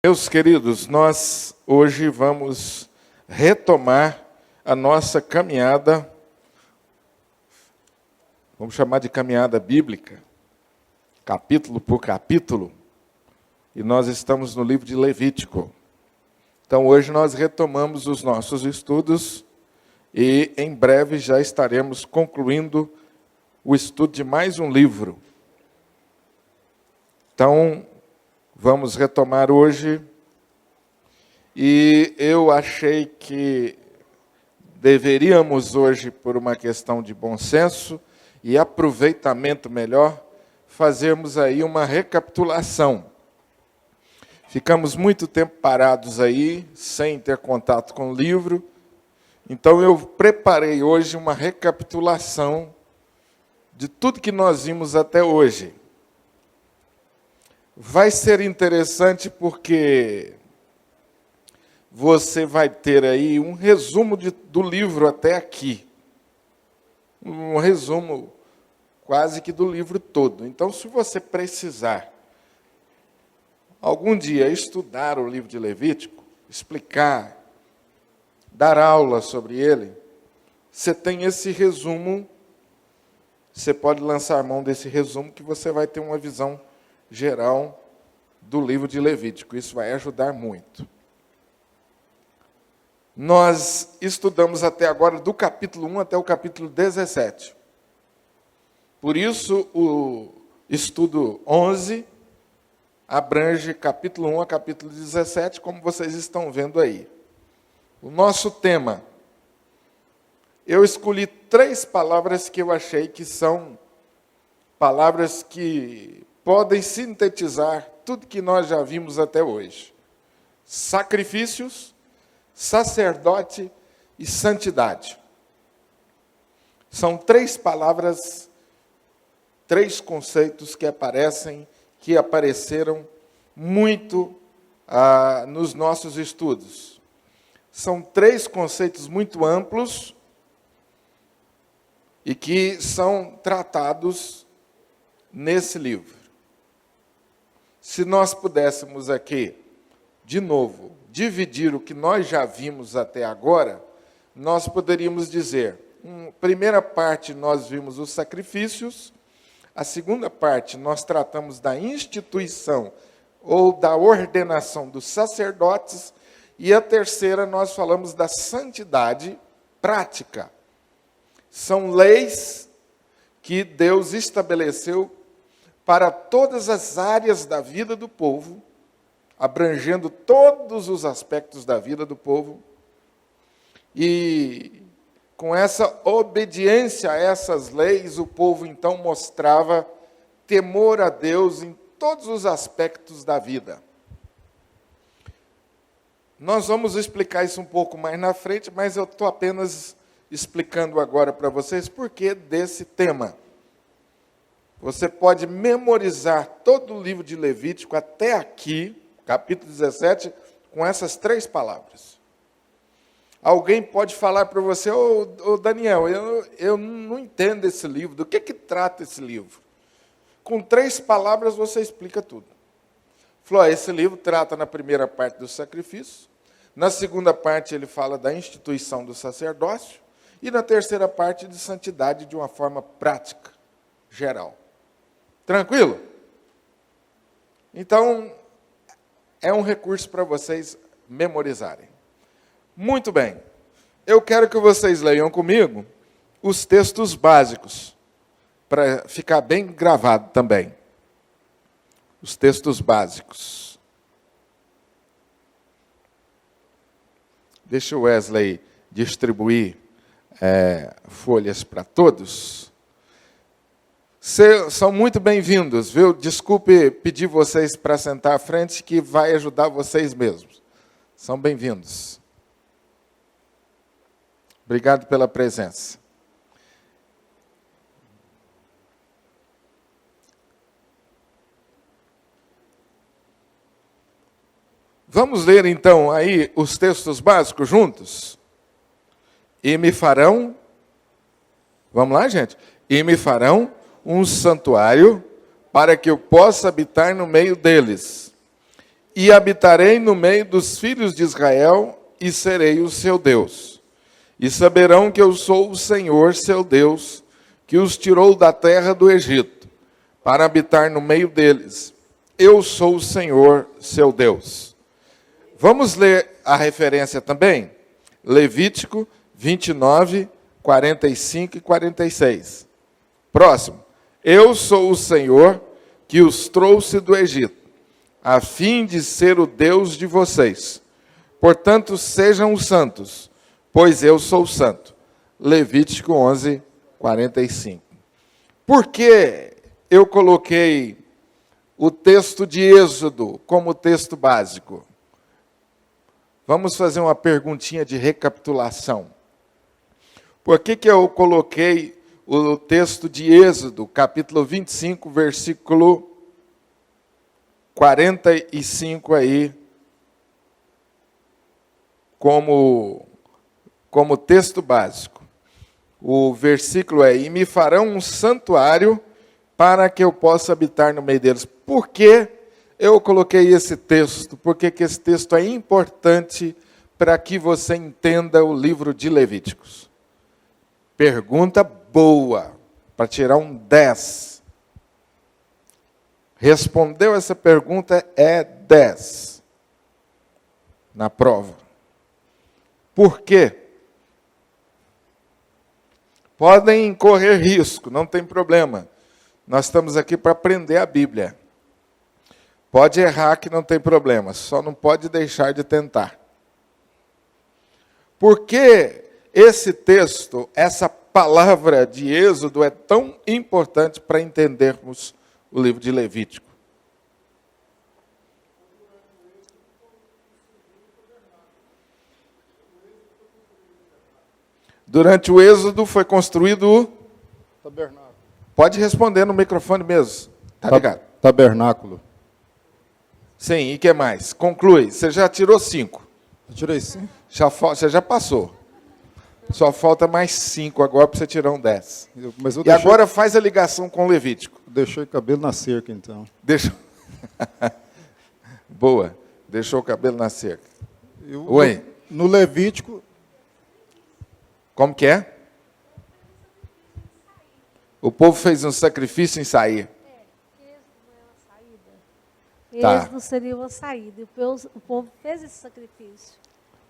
Meus queridos, nós hoje vamos retomar a nossa caminhada, vamos chamar de caminhada bíblica, capítulo por capítulo, e nós estamos no livro de Levítico. Então hoje nós retomamos os nossos estudos e em breve já estaremos concluindo o estudo de mais um livro. Então, vamos retomar hoje, e eu achei que deveríamos hoje, por uma questão de bom senso e aproveitamento melhor, fazermos aí uma recapitulação. Ficamos muito tempo parados aí, sem ter contato com o livro, então eu preparei hoje uma recapitulação de tudo que nós vimos até hoje. Vai ser interessante porque você vai ter aí um resumo do livro até aqui. Um resumo quase que do livro todo. Então, se você precisar algum dia estudar o livro de Levítico, explicar, dar aula sobre ele, você tem esse resumo, você pode lançar mão desse resumo que você vai ter uma visão geral do livro de Levítico. Isso vai ajudar muito. Nós estudamos até agora do capítulo 1 até o capítulo 17. Por isso, o estudo 11 abrange capítulo 1 a capítulo 17, como vocês estão vendo aí. O nosso tema, eu escolhi 3 palavras que eu achei que são palavras que podem sintetizar tudo que nós já vimos até hoje. Sacrifícios, sacerdote e santidade. São 3 palavras, 3 conceitos que apareceram muito nos nossos estudos. São 3 conceitos muito amplos e que são tratados nesse livro. Se nós pudéssemos aqui, de novo, dividir o que nós já vimos até agora, nós poderíamos dizer, primeira parte nós vimos os sacrifícios, a segunda parte nós tratamos da instituição ou da ordenação dos sacerdotes, e a terceira nós falamos da santidade prática. São leis que Deus estabeleceu para todas as áreas da vida do povo, abrangendo todos os aspectos da vida do povo, e com essa obediência a essas leis, o povo então mostrava temor a Deus em todos os aspectos da vida. Nós vamos explicar isso um pouco mais na frente, mas eu estou apenas explicando agora para vocês por que desse tema. Você pode memorizar todo o livro de Levítico até aqui, capítulo 17, com essas 3 palavras. Alguém pode falar para você, ô Daniel, eu não entendo esse livro, do que trata esse livro? Com 3 palavras você explica tudo. Falou, esse livro trata na primeira parte do sacrifício, na segunda parte ele fala da instituição do sacerdócio, e na terceira parte de santidade de uma forma prática, geral. Tranquilo? Então, é um recurso para vocês memorizarem. Muito bem. Eu quero que vocês leiam comigo os textos básicos, para ficar bem gravado também. Os textos básicos. Deixa o Wesley distribuir folhas para todos. São muito bem-vindos, viu? Desculpe pedir vocês para sentar à frente, que vai ajudar vocês mesmos. São bem-vindos. Obrigado pela presença. Vamos ler, então, aí os textos básicos juntos? E me farão, vamos lá, gente? E me farão um santuário para que eu possa habitar no meio deles. E habitarei no meio dos filhos de Israel e serei o seu Deus. E saberão que eu sou o Senhor, seu Deus, que os tirou da terra do Egito, para habitar no meio deles. Eu sou o Senhor, seu Deus. Vamos ler a referência também? Levítico 29, 45 e 46. Próximo. Eu sou o Senhor que os trouxe do Egito, a fim de ser o Deus de vocês. Portanto, sejam santos, pois eu sou santo. Levítico 11, 45. Por que eu coloquei o texto de Êxodo como texto básico? Vamos fazer uma perguntinha de recapitulação. Por que eu coloquei o texto de Êxodo, capítulo 25, versículo 45 aí, como texto básico? O versículo é: e me farão um santuário para que eu possa habitar no meio deles. Por que eu coloquei esse texto? Porque que esse texto é importante para que você entenda o livro de Levíticos. Pergunta boa, para tirar um 10. Respondeu essa pergunta, é 10 na prova. Por quê? Podem correr risco, não tem problema. Nós estamos aqui para aprender a Bíblia. Pode errar que não tem problema, só não pode deixar de tentar. Por que esse texto, essa palavra de Êxodo é tão importante para entendermos o livro de Levítico? Durante o Êxodo foi construído o tabernáculo. Pode responder no microfone mesmo. Tá ligado? Tabernáculo. Sim, e o que mais? Conclui. Você já tirou 5. Eu tirei 5. Você já passou. Só falta mais 5 agora para você tirar um 10. E agora faz a ligação com o Levítico. Deixei o cabelo na cerca, então. Deixou. Boa. Deixou o cabelo na cerca. Oi. No Levítico. Como que é? O povo fez um sacrifício em sair. Êxodo seria uma saída. O povo fez esse sacrifício.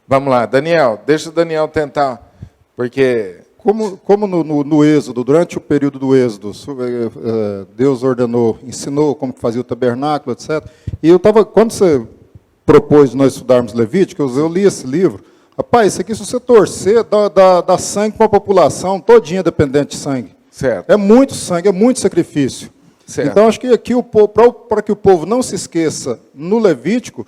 Vamos lá, Daniel. Deixa o Daniel tentar, porque... Como no Êxodo, durante o período do Êxodo, Deus ordenou, ensinou como fazia o tabernáculo, etc. E quando você propôs nós estudarmos Levítico, eu li esse livro. Rapaz, isso aqui, se você torcer, dá sangue para uma população todinha dependente de sangue. Certo. É muito sangue, é muito sacrifício. Certo. Então, acho que aqui, para que o povo não se esqueça, no Levítico,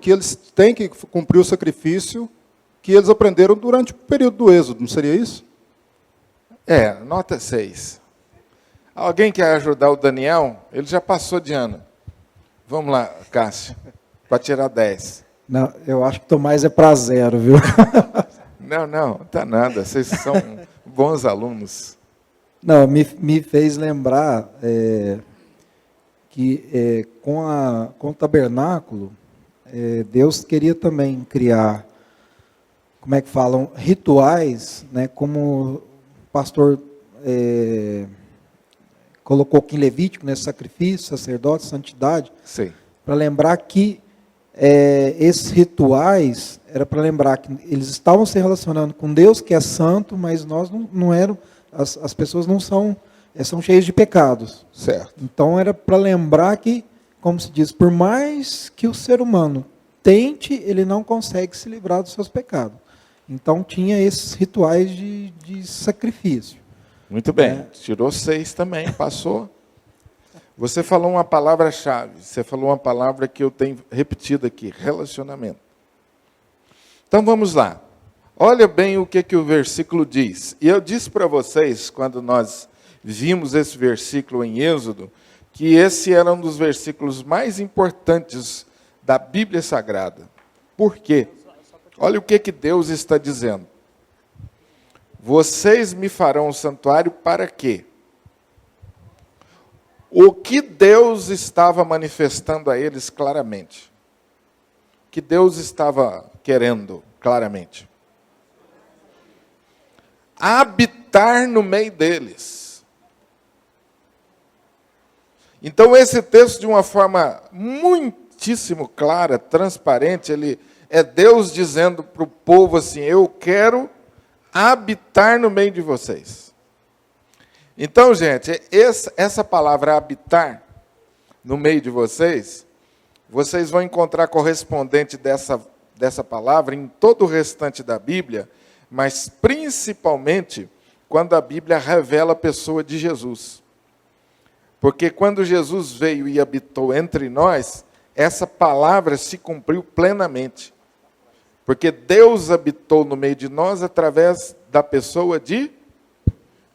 que eles têm que cumprir o sacrifício que eles aprenderam durante o período do Êxodo, não seria isso? Nota 6. Alguém quer ajudar o Daniel? Ele já passou de ano. Vamos lá, Cássio, para tirar 10. Não, eu acho que Tomás é para 0, viu? Não, tá nada. Vocês são bons alunos. Não, me fez lembrar que com o tabernáculo, Deus queria também criar, como é que falam, rituais, né, como o pastor colocou aqui em Levítico, né, sacrifício, sacerdote, santidade, para lembrar que esses rituais era para lembrar que eles estavam se relacionando com Deus, que é santo, mas nós não eram, as pessoas não são cheias de pecados. Certo. Então era para lembrar que, como se diz, por mais que o ser humano tente, ele não consegue se livrar dos seus pecados. Então tinha esses rituais de sacrifício. Muito bem. Tirou 6 também, passou. Você falou uma palavra-chave, você falou uma palavra que eu tenho repetido aqui, relacionamento. Então vamos lá. Olha bem o que o versículo diz. E eu disse para vocês, quando nós vimos esse versículo em Êxodo, que esse era um dos versículos mais importantes da Bíblia Sagrada. Por quê? Olha o que Deus está dizendo. vocês me farão um santuário para quê? O que Deus estava manifestando a eles claramente? O que Deus estava querendo claramente? Habitar no meio deles. Então esse texto, de uma forma muitíssimo clara, transparente, ele é Deus dizendo para o povo assim: eu quero habitar no meio de vocês. Então, gente, essa palavra habitar no meio de vocês, vocês vão encontrar correspondente dessa palavra em todo o restante da Bíblia, mas principalmente quando a Bíblia revela a pessoa de Jesus. Porque quando Jesus veio e habitou entre nós, essa palavra se cumpriu plenamente. Porque Deus habitou no meio de nós através da pessoa de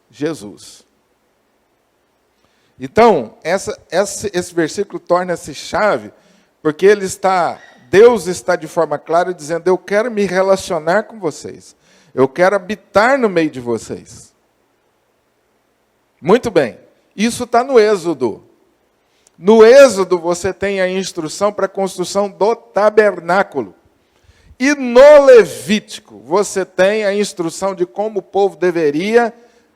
Jesus. Então, esse versículo torna-se chave, porque Deus está de forma clara dizendo: eu quero me relacionar com vocês. Eu quero habitar no meio de vocês. Muito bem. Isso está no Êxodo. No Êxodo você tem a instrução para a construção do tabernáculo. E no Levítico você tem a instrução de como o povo deveria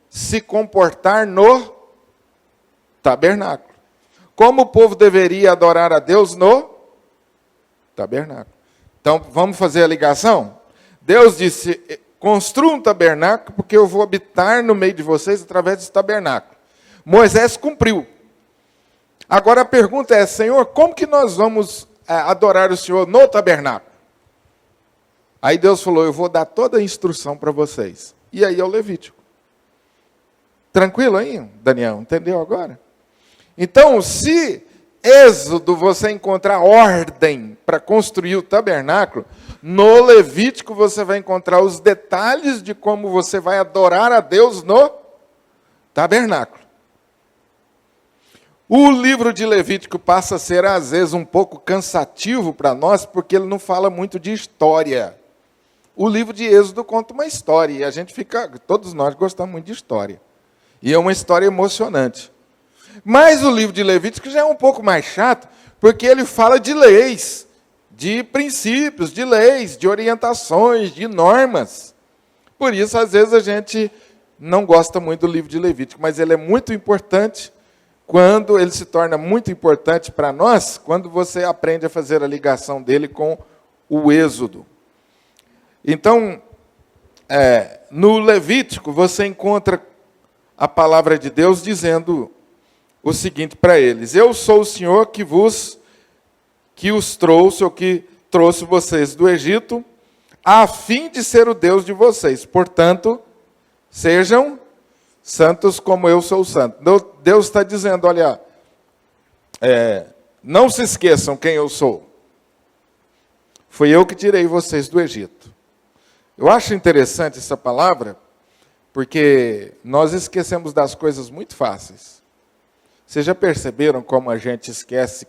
se comportar no tabernáculo. Como o povo deveria adorar a Deus no tabernáculo. Então, vamos fazer a ligação? Deus disse: construa um tabernáculo, porque eu vou habitar no meio de vocês através desse tabernáculo. Moisés cumpriu. Agora a pergunta é: Senhor, como que nós vamos adorar o Senhor no tabernáculo? Aí Deus falou: eu vou dar toda a instrução para vocês. E aí é o Levítico. Tranquilo aí, Daniel? Entendeu agora? Então, se Êxodo você encontrar ordem para construir o tabernáculo, no Levítico você vai encontrar os detalhes de como você vai adorar a Deus no tabernáculo. O livro de Levítico passa a ser, às vezes, um pouco cansativo para nós, porque ele não fala muito de história. O livro de Êxodo conta uma história, e todos nós gostamos muito de história. E é uma história emocionante. Mas o livro de Levítico já é um pouco mais chato, porque ele fala de leis, de princípios, de leis, de orientações, de normas. Por isso, às vezes, a gente não gosta muito do livro de Levítico, mas ele é muito importante quando ele se torna muito importante para nós, quando você aprende a fazer a ligação dele com o Êxodo. Então, no Levítico, você encontra a palavra de Deus dizendo o seguinte para eles: eu sou o Senhor que os trouxe, ou que trouxe vocês do Egito, a fim de ser o Deus de vocês. Portanto, sejam santos como eu sou santo. Deus está dizendo: olha, não se esqueçam quem eu sou. Fui eu que tirei vocês do Egito. Eu acho interessante essa palavra, porque nós esquecemos das coisas muito fáceis. Vocês já perceberam como a gente esquece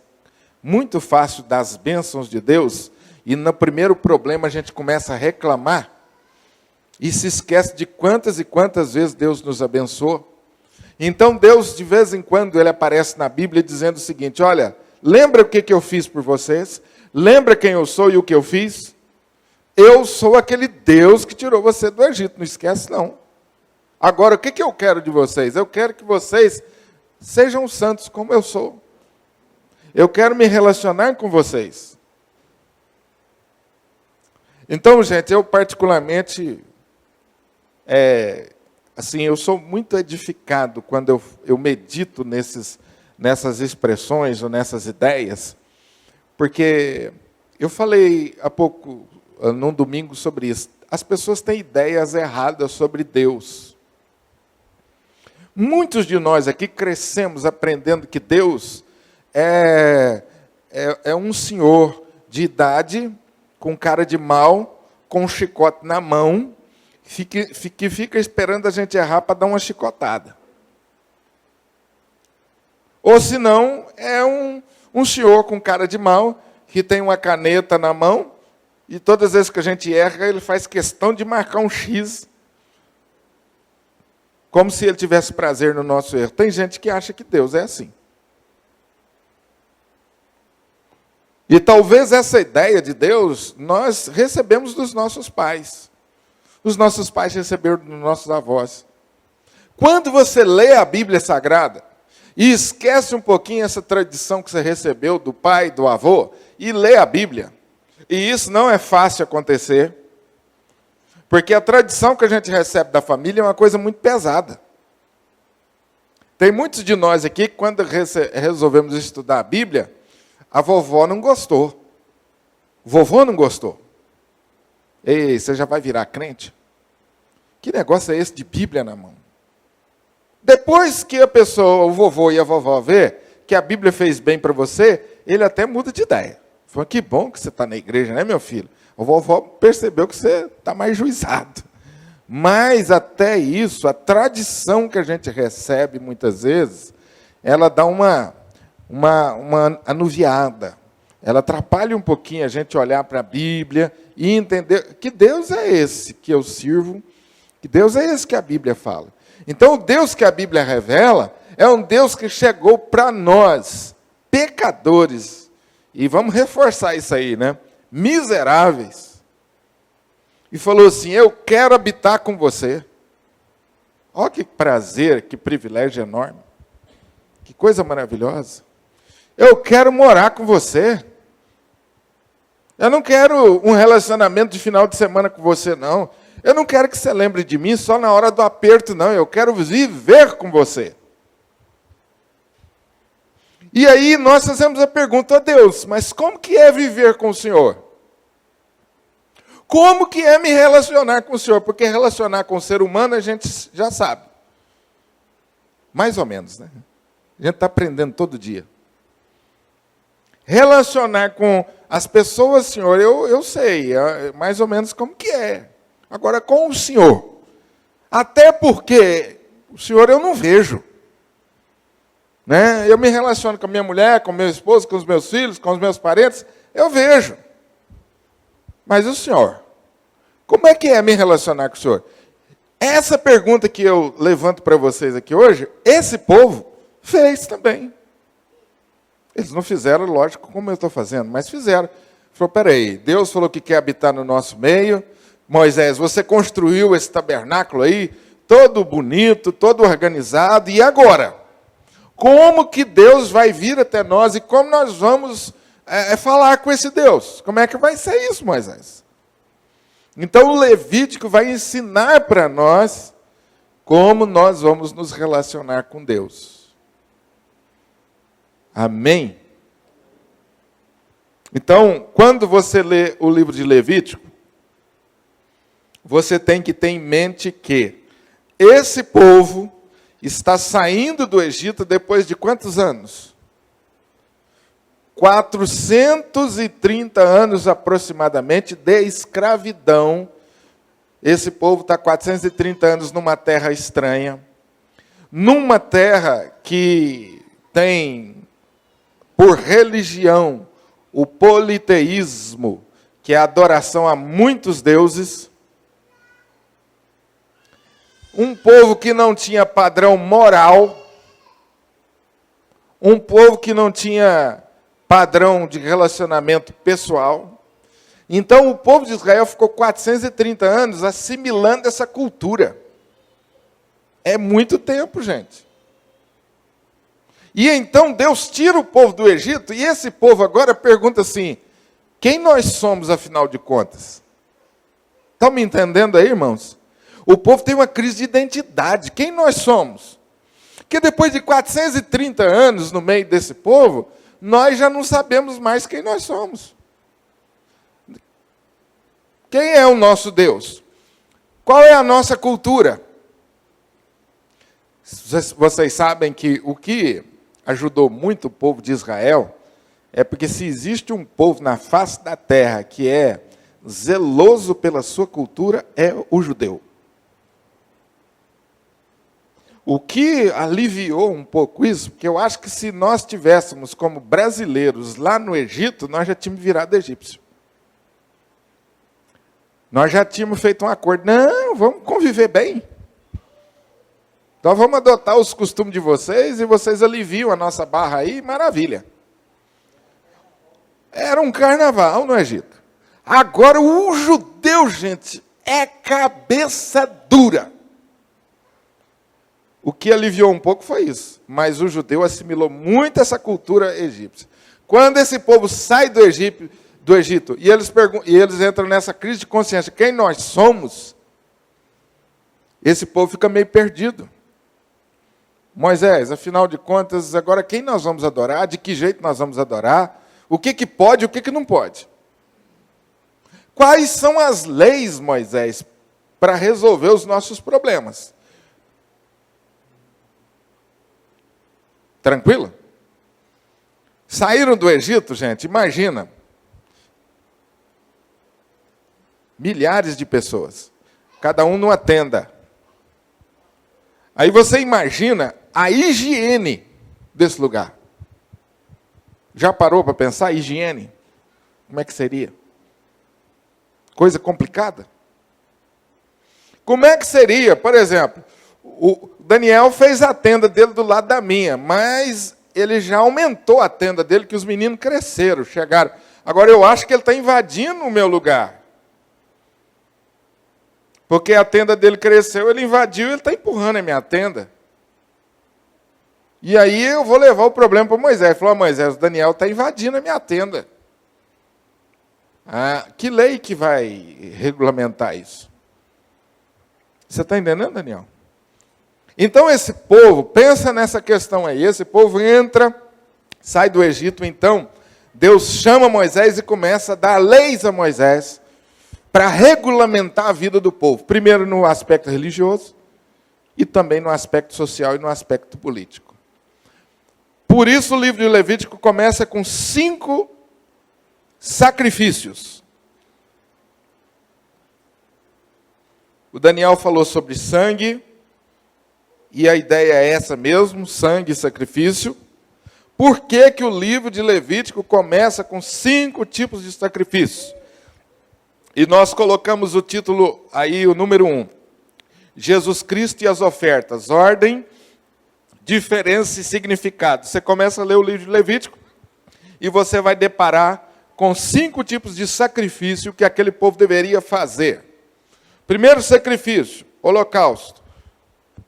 muito fácil das bênçãos de Deus, e no primeiro problema a gente começa a reclamar, e se esquece de quantas e quantas vezes Deus nos abençoou? Então Deus, de vez em quando, ele aparece na Bíblia dizendo o seguinte: olha, lembra o que eu fiz por vocês? Lembra quem eu sou e o que eu fiz? Eu sou aquele Deus que tirou você do Egito, não esquece não. Agora, o que eu quero de vocês? Eu quero que vocês sejam santos como eu sou. Eu quero me relacionar com vocês. Então, gente, eu particularmente, eu sou muito edificado quando eu medito nessas expressões ou nessas ideias, porque eu falei há pouco, num domingo, sobre isso. As pessoas têm ideias erradas sobre Deus. Muitos de nós aqui crescemos aprendendo que Deus é um senhor de idade, com cara de mal, com um chicote na mão, que fica esperando a gente errar para dar uma chicotada. Ou se não, é um senhor com cara de mal, que tem uma caneta na mão, e todas as vezes que a gente erra, ele faz questão de marcar um X como se ele tivesse prazer no nosso erro. Tem gente que acha que Deus é assim. E talvez essa ideia de Deus nós recebemos dos nossos pais. Os nossos pais receberam dos nossos avós. Quando você lê a Bíblia Sagrada e esquece um pouquinho essa tradição que você recebeu do pai, do avô, e lê a Bíblia, e isso não é fácil acontecer, porque a tradição que a gente recebe da família é uma coisa muito pesada. Tem muitos de nós aqui que, quando resolvemos estudar a Bíblia, a vovó não gostou. O vovô não gostou. Ei, você já vai virar crente? Que negócio é esse de Bíblia na mão? Depois que a pessoa, o vovô e a vovó vê que a Bíblia fez bem para você, ele até muda de ideia. Fala, que bom que você está na igreja, né, meu filho? A vovó percebeu que você está mais juizado. Mas até isso, a tradição que a gente recebe muitas vezes, ela dá uma anuviada. Ela atrapalha um pouquinho a gente olhar para a Bíblia e entender que Deus é esse que eu sirvo, que Deus é esse que a Bíblia fala. Então, o Deus que a Bíblia revela é um Deus que chegou para nós, pecadores, e vamos reforçar isso aí, né? Miseráveis, e falou assim, eu quero habitar com você. Olha que prazer, que privilégio enorme, que coisa maravilhosa. Eu quero morar com você. Eu não quero um relacionamento de final de semana com você, não. Eu não quero que você lembre de mim só na hora do aperto, não. Eu quero viver com você. E aí nós fazemos a pergunta a Deus, mas como que é viver com o Senhor? Como que é me relacionar com o Senhor? Porque relacionar com o ser humano a gente já sabe. Mais ou menos, né? A gente está aprendendo todo dia. Relacionar com as pessoas, Senhor, eu sei, mais ou menos como que é. Agora, com o Senhor, até porque o Senhor eu não vejo. Né? Eu me relaciono com a minha mulher, com o meu esposo, com os meus filhos, com os meus parentes, eu vejo. Mas o Senhor, como é que é me relacionar com o Senhor? Essa pergunta que eu levanto para vocês aqui hoje, esse povo fez também. Eles não fizeram, lógico, como eu estou fazendo, mas fizeram. Falou, peraí, Deus falou que quer habitar no nosso meio. Moisés, você construiu esse tabernáculo aí, todo bonito, todo organizado, e agora? Como que Deus vai vir até nós e como nós vamos falar com esse Deus? Como é que vai ser isso, Moisés? Então o Levítico vai ensinar para nós como nós vamos nos relacionar com Deus. Amém? Então, quando você lê o livro de Levítico, você tem que ter em mente que esse povo está saindo do Egito depois de quantos anos? 430 anos aproximadamente de escravidão. Esse povo está 430 anos numa terra estranha, numa terra que tem por religião o politeísmo, que é a adoração a muitos deuses. Um povo que não tinha padrão moral, um povo que não tinha padrão de relacionamento pessoal. Então, o povo de Israel ficou 430 anos assimilando essa cultura. É muito tempo, gente. E então Deus tira o povo do Egito, e esse povo agora pergunta assim, quem nós somos, afinal de contas? Estão me entendendo aí, irmãos? O povo tem uma crise de identidade. Quem nós somos? Porque depois de 430 anos no meio desse povo, nós já não sabemos mais quem nós somos. Quem é o nosso Deus? Qual é a nossa cultura? Vocês sabem que o que ajudou muito o povo de Israel é porque se existe um povo na face da terra que é zeloso pela sua cultura, é o judeu. O que aliviou um pouco isso, porque eu acho que se nós tivéssemos como brasileiros lá no Egito, nós já tínhamos virado egípcio. Nós já tínhamos feito um acordo. Não, vamos conviver bem. Então vamos adotar os costumes de vocês e vocês aliviam a nossa barra aí, maravilha. Era um carnaval no Egito. Agora o judeu, gente, é cabeça dura. O que aliviou um pouco foi isso. Mas o judeu assimilou muito essa cultura egípcia. Quando esse povo sai do Egito e eles entram nessa crise de consciência, quem nós somos, esse povo fica meio perdido. Moisés, afinal de contas, agora quem nós vamos adorar? De que jeito nós vamos adorar? O que pode e o que não pode? Quais são as leis, Moisés, para resolver os nossos problemas? Tranquilo? Saíram do Egito, gente, imagina. Milhares de pessoas, cada um numa tenda. Aí você imagina a higiene desse lugar. Já parou para pensar? Higiene? Como é que seria? Coisa complicada. Como é que seria, por exemplo, o Daniel fez a tenda dele do lado da minha, mas ele já aumentou a tenda dele, que os meninos cresceram, chegaram. Agora eu acho que ele está invadindo o meu lugar. Porque a tenda dele cresceu, ele invadiu, ele está empurrando a minha tenda. E aí eu vou levar o problema para Moisés. Ele falou, Moisés, o Daniel está invadindo a minha tenda. Que lei que vai regulamentar isso? Você está entendendo, Daniel? Então esse povo, pensa nessa questão aí, esse povo entra, sai do Egito, então Deus chama Moisés e começa a dar leis a Moisés para regulamentar a vida do povo. Primeiro no aspecto religioso e também no aspecto social e no aspecto político. Por isso o livro de Levítico começa com 5 sacrifícios. O Daniel falou sobre sangue, e a ideia é essa mesmo, sangue e sacrifício. Por que que o livro de Levítico começa com 5 tipos de sacrifícios? E nós colocamos o título aí, o número 1. Jesus Cristo e as ofertas, ordem, diferença e significado. Você começa a ler o livro de Levítico e você vai deparar com 5 tipos de sacrifício que aquele povo deveria fazer. Primeiro sacrifício, holocausto.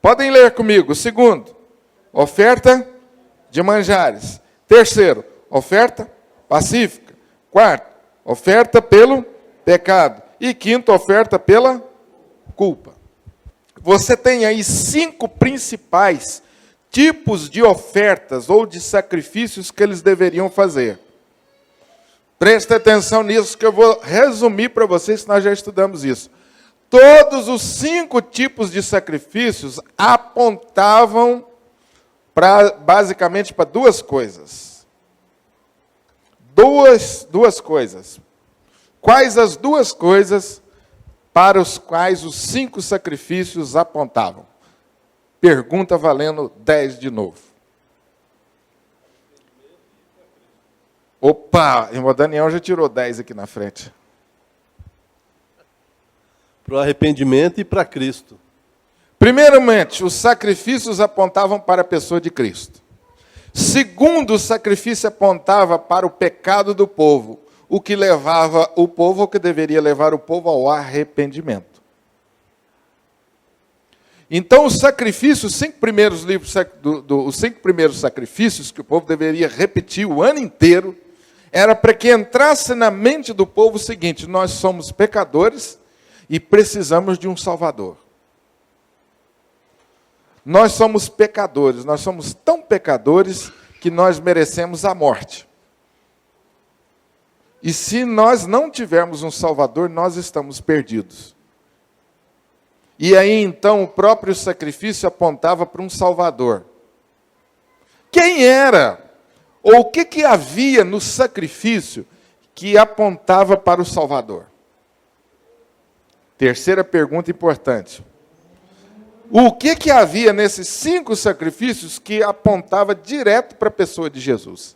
Podem ler comigo. Segundo, oferta de manjares. Terceiro, oferta pacífica. Quarto, oferta pelo pecado. E quinto, oferta pela culpa. Você tem aí 5 principais tipos de ofertas ou de sacrifícios que eles deveriam fazer. Preste atenção nisso que eu vou resumir para vocês, nós já estudamos isso. Todos os 5 tipos de sacrifícios apontavam basicamente para 2 coisas. Duas coisas. Quais as 2 coisas para os quais os 5 sacrifícios apontavam? Pergunta valendo 10 de novo. Opa, o Daniel já tirou 10 aqui na frente. Para o arrependimento e para Cristo. Primeiramente, os sacrifícios apontavam para a pessoa de Cristo. Segundo, o sacrifício apontava para o pecado do povo, o que levava o povo, o que deveria levar o povo ao arrependimento. Então, os sacrifícios, os 5 primeiros sacrifícios que o povo deveria repetir o ano inteiro, era para que entrasse na mente do povo o seguinte: nós somos pecadores e precisamos de um Salvador. Nós somos pecadores, nós somos tão pecadores que nós merecemos a morte. E se nós não tivermos um Salvador, nós estamos perdidos. E aí então o próprio sacrifício apontava para um Salvador. Quem era? Ou o que havia no sacrifício que apontava para o Salvador? Terceira pergunta importante. O que havia nesses 5 sacrifícios que apontava direto para a pessoa de Jesus?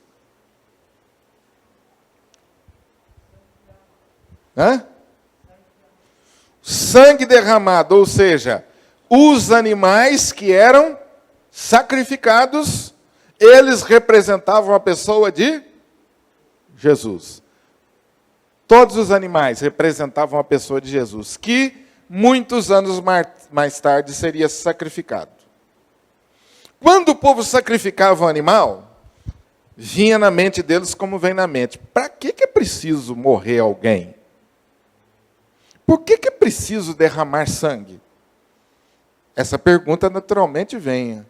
Sangue derramado, ou seja, os animais que eram sacrificados, eles representavam a pessoa de Jesus. Todos os animais representavam a pessoa de Jesus, que muitos anos mais tarde seria sacrificado. Quando o povo sacrificava um animal, vinha na mente deles como vem na mente: para que é preciso morrer alguém? Por que é preciso derramar sangue? Essa pergunta naturalmente vem.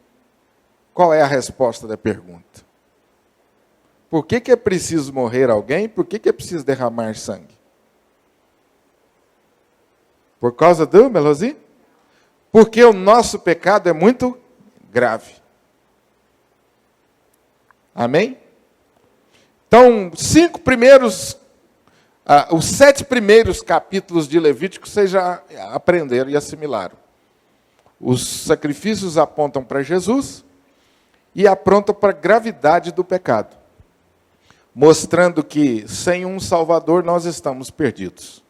Qual é a resposta da pergunta? Por que é preciso morrer alguém? Por que é preciso derramar sangue? Por causa do, Melosi? Porque o nosso pecado é muito grave. Amém? Então, os 7 primeiros capítulos de Levítico vocês já aprenderam e assimilaram. Os sacrifícios apontam para Jesus e apontam para a gravidade do pecado, mostrando que sem um Salvador nós estamos perdidos.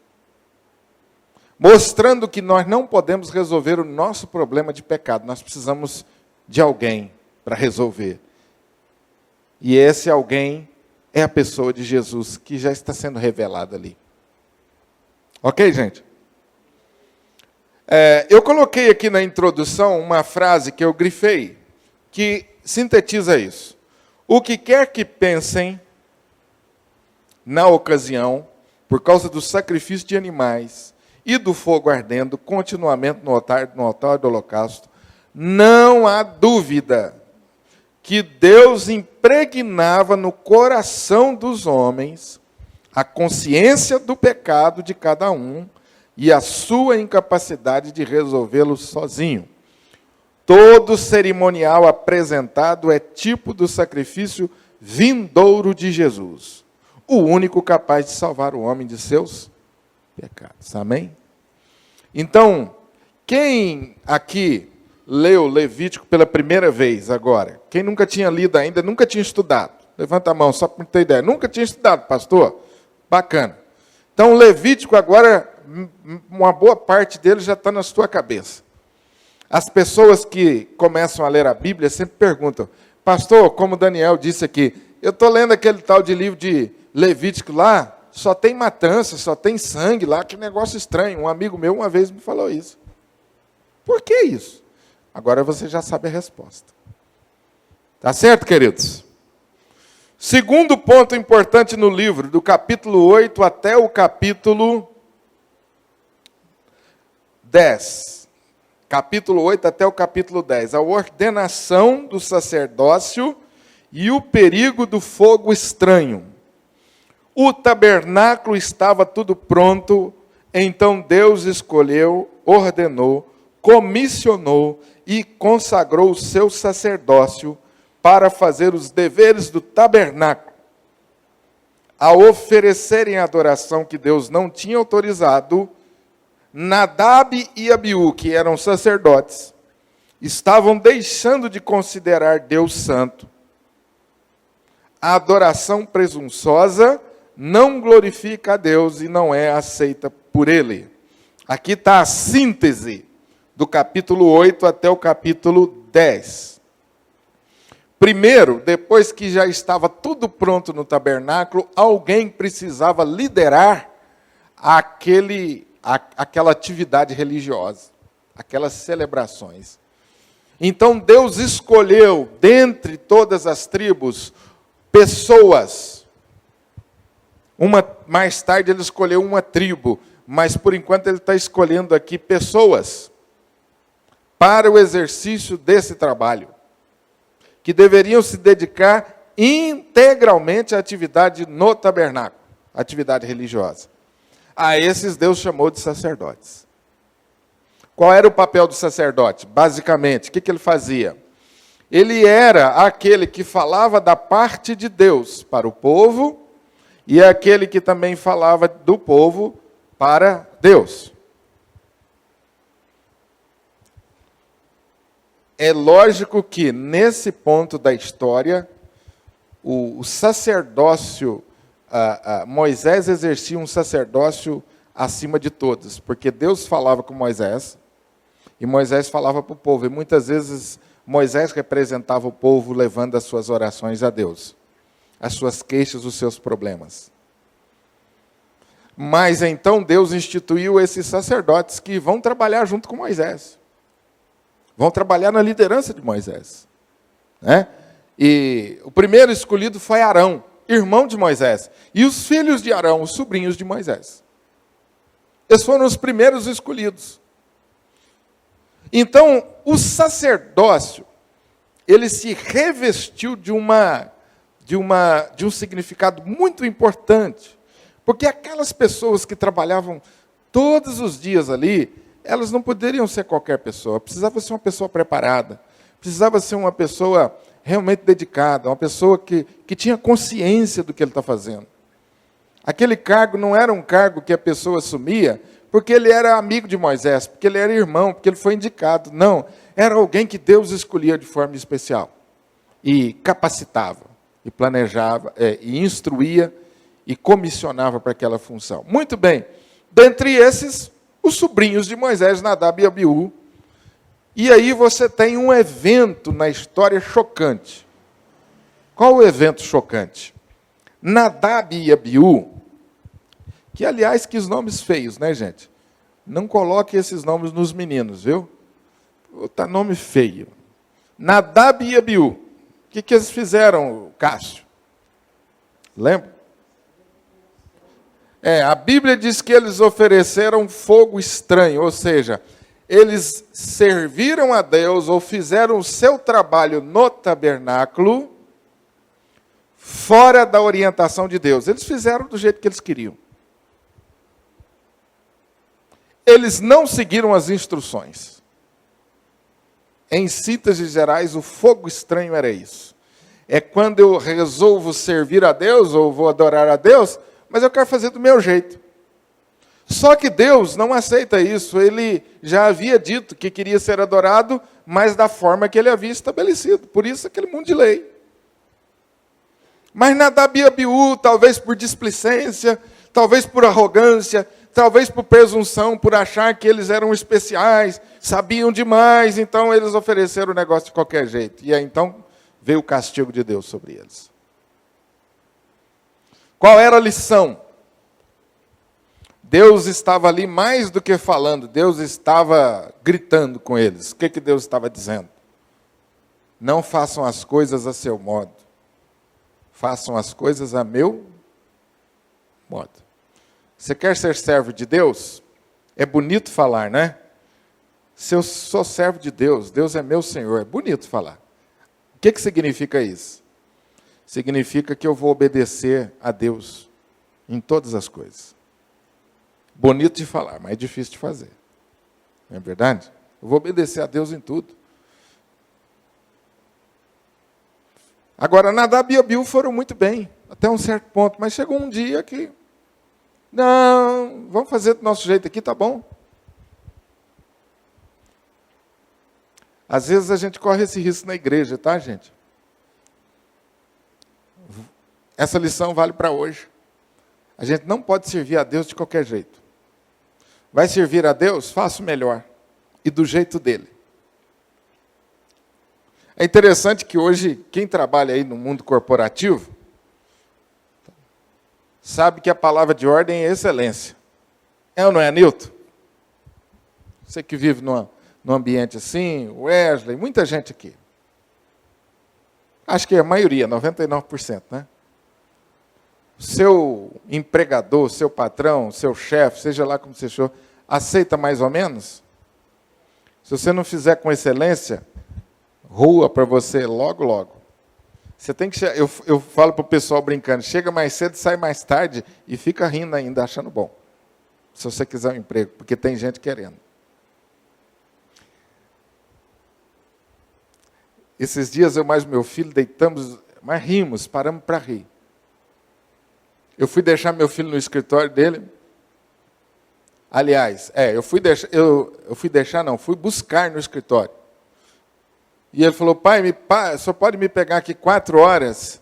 Mostrando que nós não podemos resolver o nosso problema de pecado, nós precisamos de alguém para resolver. E esse alguém é a pessoa de Jesus, que já está sendo revelada ali. Ok, gente? Eu coloquei aqui na introdução uma frase que eu grifei, que sintetiza isso. O que quer que pensem, na ocasião, por causa do sacrifício de animais e do fogo ardendo continuamente no altar do holocausto, não há dúvida que Deus impregnava no coração dos homens a consciência do pecado de cada um e a sua incapacidade de resolvê-lo sozinho. Todo cerimonial apresentado é tipo do sacrifício vindouro de Jesus, o único capaz de salvar o homem de seus pecados. Amém? Então, quem aqui leu Levítico pela primeira vez agora? Quem nunca tinha lido ainda, nunca tinha estudado? Levanta a mão, só para ter ideia. Nunca tinha estudado, pastor? Bacana. Então, Levítico agora, uma boa parte dele já está na sua cabeça. As pessoas que começam a ler a Bíblia sempre perguntam: pastor, como Daniel disse aqui, eu estou lendo aquele tal de livro de Levítico lá, só tem matança, só tem sangue lá, que negócio estranho. Um amigo meu uma vez me falou isso. Por que isso? Agora você já sabe a resposta. Tá certo, queridos? Segundo ponto importante no livro, do capítulo 8 até o capítulo 10. Capítulo 8 até o capítulo 10. A ordenação do sacerdócio e o perigo do fogo estranho. O tabernáculo estava tudo pronto, então Deus escolheu, ordenou, comissionou e consagrou o seu sacerdócio para fazer os deveres do tabernáculo. Ao oferecerem a adoração que Deus não tinha autorizado, Nadab e Abiú, que eram sacerdotes, estavam deixando de considerar Deus santo. A adoração presunçosa não glorifica a Deus e não é aceita por Ele. Aqui está a síntese do capítulo 8 até o capítulo 10. Primeiro, depois que já estava tudo pronto no tabernáculo, alguém precisava liderar aquela atividade religiosa, aquelas celebrações. Então Deus escolheu, dentre todas as tribos, pessoas. Mais tarde ele escolheu uma tribo, mas por enquanto ele está escolhendo aqui pessoas para o exercício desse trabalho, que deveriam se dedicar integralmente à atividade no tabernáculo, atividade religiosa. A esses Deus chamou de sacerdotes. Qual era o papel do sacerdote? Basicamente, o que ele fazia? Ele era aquele que falava da parte de Deus para o povo e aquele que também falava do povo para Deus. É lógico que, nesse ponto da história, o sacerdócio, Moisés exercia um sacerdócio acima de todos, porque Deus falava com Moisés, E Moisés falava para o povo, e muitas vezes Moisés representava o povo levando as suas orações a Deus, as suas queixas, os seus problemas. Mas então Deus instituiu esses sacerdotes que vão trabalhar junto com Moisés. Vão trabalhar na liderança de Moisés. Né? E o primeiro escolhido foi Arão, irmão de Moisés. E os filhos de Arão, os sobrinhos de Moisés. Esses foram os primeiros escolhidos. Então, o sacerdócio, ele se revestiu de um significado muito importante. Porque aquelas pessoas que trabalhavam todos os dias ali, elas não poderiam ser qualquer pessoa. Precisava ser uma pessoa preparada. Precisava ser uma pessoa realmente dedicada. Uma pessoa que tinha consciência do que ele está fazendo. Aquele cargo não era um cargo que a pessoa assumia porque ele era amigo de Moisés, porque ele era irmão, porque ele foi indicado. Não, era alguém que Deus escolhia de forma especial. E capacitava, e planejava, e instruía, e comissionava para aquela função. Muito bem. Dentre esses, os sobrinhos de Moisés, Nadab e Abiú. E aí você tem um evento na história chocante. Qual o evento chocante? Nadab e Abiú, que, aliás, que nomes feios, né, gente? Não coloque esses nomes nos meninos, viu? Tá nome feio. Nadab e Abiú. O que eles fizeram, Cássio? Lembra? A Bíblia diz que eles ofereceram fogo estranho, ou seja, eles serviram a Deus ou fizeram o seu trabalho no tabernáculo fora da orientação de Deus. Eles fizeram do jeito que eles queriam. Eles não seguiram as instruções. Em sínteses gerais, o fogo estranho era isso. É quando eu resolvo servir a Deus ou vou adorar a Deus, mas eu quero fazer do meu jeito. Só que Deus não aceita isso. Ele já havia dito que queria ser adorado, mas da forma que ele havia estabelecido. Por isso, aquele mundo de lei. Mas Nadab e Abiú, talvez por displicência, talvez por arrogância, talvez por presunção, por achar que eles eram especiais, sabiam demais, então eles ofereceram o negócio de qualquer jeito. E aí então veio o castigo de Deus sobre eles. Qual era a lição? Deus estava ali mais do que falando, Deus estava gritando com eles. O que Deus estava dizendo? Não façam as coisas a seu modo. Façam as coisas a meu modo. Você quer ser servo de Deus? É bonito falar, né? Se eu sou servo de Deus, Deus é meu Senhor. É bonito falar. O que significa isso? Significa que eu vou obedecer a Deus em todas as coisas. Bonito de falar, mas é difícil de fazer. Não é verdade? Eu vou obedecer a Deus em tudo. Agora, Nadab e Abiú foram muito bem, até um certo ponto, mas chegou um dia que, não, vamos fazer do nosso jeito aqui, tá bom? Às vezes a gente corre esse risco na igreja, tá, gente? Essa lição vale para hoje. A gente não pode servir a Deus de qualquer jeito. Vai servir a Deus? Faça o melhor. E do jeito dele. É interessante que hoje, quem trabalha aí no mundo corporativo, sabe que a palavra de ordem é excelência. É ou não é, Nilton? Você que vive num ambiente assim, Wesley, muita gente aqui. Acho que a maioria, 99%, né? Seu empregador, seu patrão, seu chefe, seja lá como você for, aceita mais ou menos? Se você não fizer com excelência, rua para você logo, logo. Você tem que eu falo para o pessoal brincando, chega mais cedo, sai mais tarde e fica rindo ainda, achando bom. Se você quiser um emprego, porque tem gente querendo. Esses dias eu mais meu filho deitamos, mas rimos, paramos para rir. Eu fui deixar meu filho no escritório dele. Aliás, fui buscar no escritório. E ele falou, pai, só pode me pegar aqui 4 horas,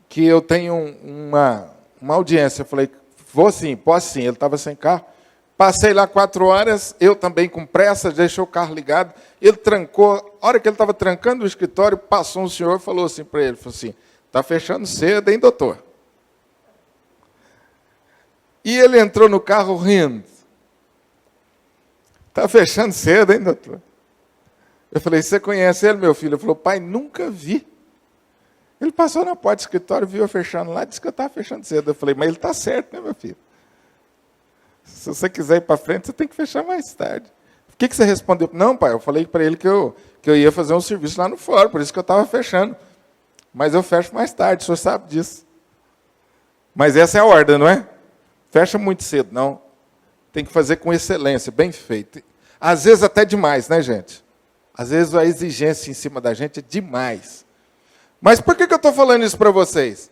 que eu tenho uma audiência. Eu falei, vou sim, posso sim. Ele estava sem carro. Passei lá 4 horas, eu também com pressa, deixou o carro ligado. Ele trancou, a hora que ele estava trancando o escritório, passou um senhor e falou assim para ele, falou assim, está fechando cedo, hein, doutor? E ele entrou no carro rindo. Está fechando cedo, hein, doutor? Eu falei, você conhece ele, meu filho? Ele falou, pai, nunca vi. Ele passou na porta do escritório, viu eu fechando lá, disse que eu estava fechando cedo. Eu falei, mas ele está certo, né, meu filho? Se você quiser ir para frente, você tem que fechar mais tarde. O que você respondeu? Não, pai, eu falei para ele que eu ia fazer um serviço lá no fórum, por isso que eu estava fechando. Mas eu fecho mais tarde, o senhor sabe disso. Mas essa é a ordem, não é? Fecha muito cedo, não. Tem que fazer com excelência, bem feito. Às vezes até demais, né, gente? Às vezes a exigência em cima da gente é demais. Mas por que eu estou falando isso para vocês?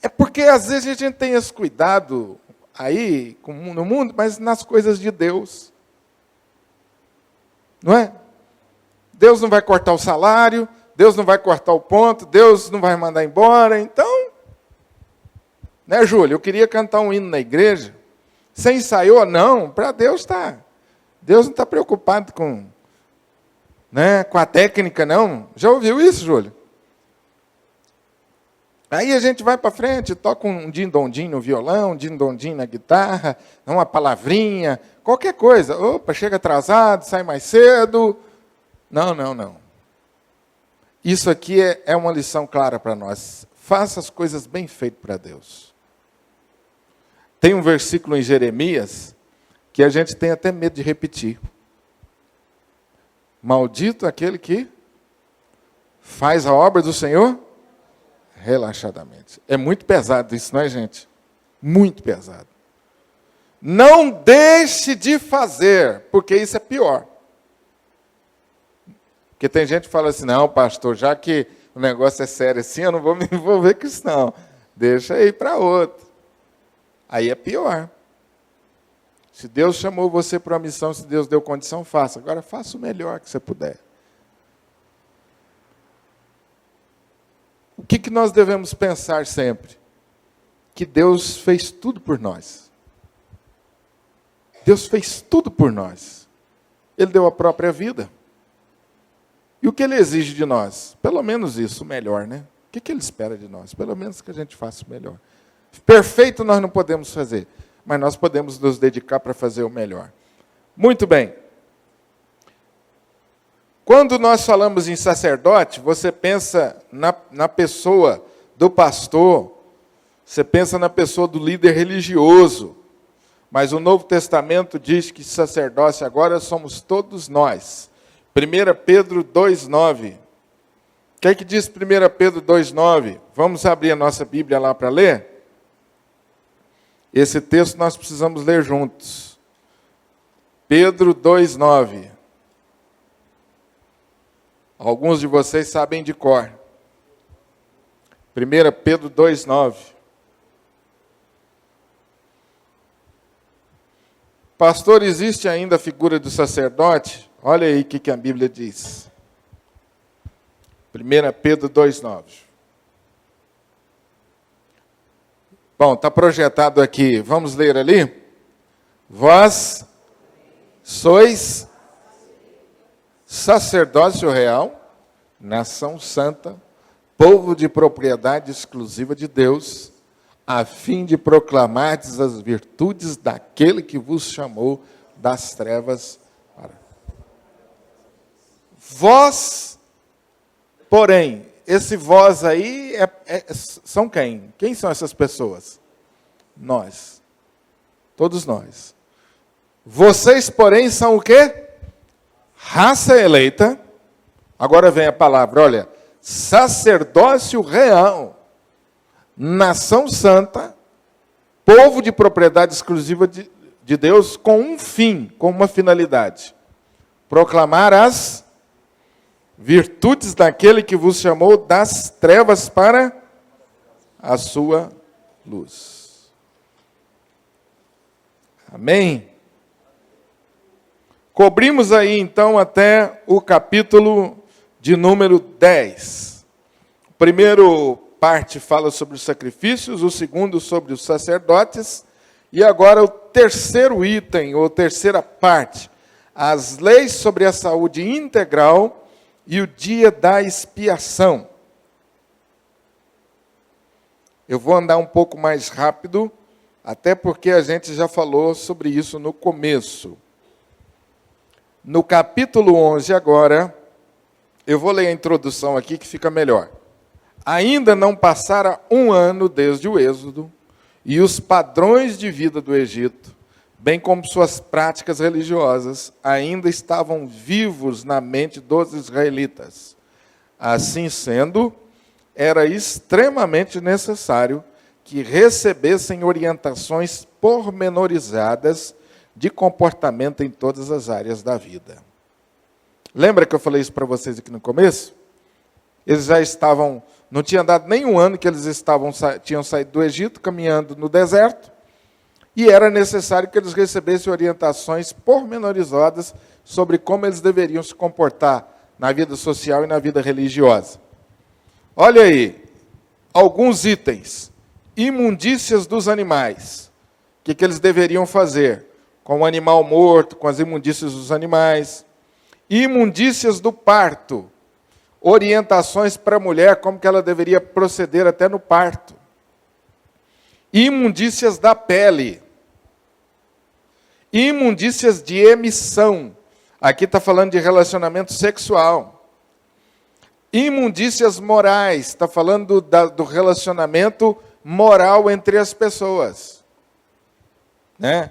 É porque às vezes a gente tem esse cuidado aí no mundo, mas nas coisas de Deus. Não é? Deus não vai cortar o salário, Deus não vai cortar o ponto, Deus não vai mandar embora. Então, né, Júlio? Eu queria cantar um hino na igreja. Você ensaiou? Não, para Deus está. Deus não está preocupado com a técnica, não. Já ouviu isso, Júlio? Aí a gente vai para frente, toca um din-don-din no violão, um din-don-din na guitarra, uma palavrinha, qualquer coisa. Opa, chega atrasado, sai mais cedo. Não. Isso aqui é uma lição clara para nós. Faça as coisas bem feitas para Deus. Tem um versículo em Jeremias que a gente tem até medo de repetir. Maldito aquele que faz a obra do Senhor relaxadamente. É muito pesado isso, não é, gente? Muito pesado. Não deixe de fazer, porque isso é pior. Porque tem gente que fala assim, não, pastor, já que o negócio é sério assim, eu não vou me envolver com isso, não. Deixa aí para outro. Aí é pior. Se Deus chamou você para uma missão, se Deus deu condição, faça. Agora, faça o melhor que você puder. O que nós devemos pensar sempre? Que Deus fez tudo por nós. Deus fez tudo por nós. Ele deu a própria vida. E o que Ele exige de nós? Pelo menos isso, o melhor, né? O que Ele espera de nós? Pelo menos que a gente faça o melhor. Perfeito nós não podemos fazer, mas nós podemos nos dedicar para fazer o melhor. Muito bem. Quando nós falamos em sacerdote, você pensa na pessoa do pastor, você pensa na pessoa do líder religioso, mas o Novo Testamento diz que sacerdócio agora somos todos nós. 1 Pedro 2,9. O que é que diz 1 Pedro 2,9? Vamos abrir a nossa Bíblia lá para ler? Esse texto nós precisamos ler juntos. Pedro 2,9. Alguns de vocês sabem de cor. 1 Pedro 2,9. Pastor, existe ainda a figura do sacerdote? Olha aí o que a Bíblia diz. 1 Pedro 2,9. Bom, está projetado aqui. Vamos ler ali? Vós sois sacerdócio real, nação santa, povo de propriedade exclusiva de Deus, a fim de proclamardes as virtudes daquele que vos chamou das trevas para. Vós, porém, esse vós aí são quem? Quem são essas pessoas? Nós. Todos nós. Vocês, porém, são o quê? Raça eleita. Agora vem a palavra, olha. Sacerdócio real. Nação santa. Povo de propriedade exclusiva de Deus com um fim, com uma finalidade. Proclamar as virtudes daquele que vos chamou das trevas para a sua luz. Amém? Cobrimos aí, então, até o capítulo de número 10. O primeiro parte fala sobre os sacrifícios, o segundo sobre os sacerdotes, e agora o terceiro item, ou terceira parte, as leis sobre a saúde integral e o dia da expiação. Eu vou andar um pouco mais rápido, até porque a gente já falou sobre isso no começo. No capítulo 11 agora, eu vou ler a introdução aqui que fica melhor. Ainda não passara um ano desde o Êxodo, e os padrões de vida do Egito, bem como suas práticas religiosas, ainda estavam vivos na mente dos israelitas. Assim sendo, era extremamente necessário que recebessem orientações pormenorizadas de comportamento em todas as áreas da vida. Lembra que eu falei isso para vocês aqui no começo? Eles já estavam, não tinha dado nem um ano que eles tinham saído do Egito, caminhando no deserto, e era necessário que eles recebessem orientações pormenorizadas sobre como eles deveriam se comportar na vida social e na vida religiosa. Olha aí, alguns itens. Imundícias dos animais. O que eles deveriam fazer com o animal morto, com as imundícias dos animais. Imundícias do parto. Orientações para a mulher, como que ela deveria proceder até no parto. Imundícias da pele. Imundícias de emissão. Aqui está falando de relacionamento sexual. Imundícias morais. Está falando do relacionamento moral entre as pessoas. Né?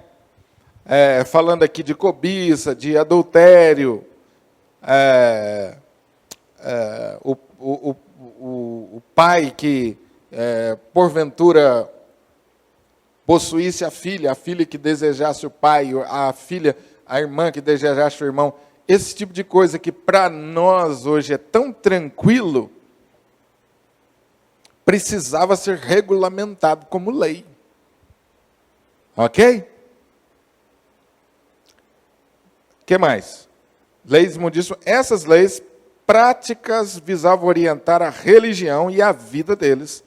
Falando aqui de cobiça, de adultério. O pai que, porventura, possuísse a filha que desejasse o pai, a irmã que desejasse o irmão. Esse tipo de coisa que para nós hoje é tão tranquilo, precisava ser regulamentado como lei. Ok? O que mais? Leis imundíssimas. Essas leis práticas visavam orientar a religião e a vida deles,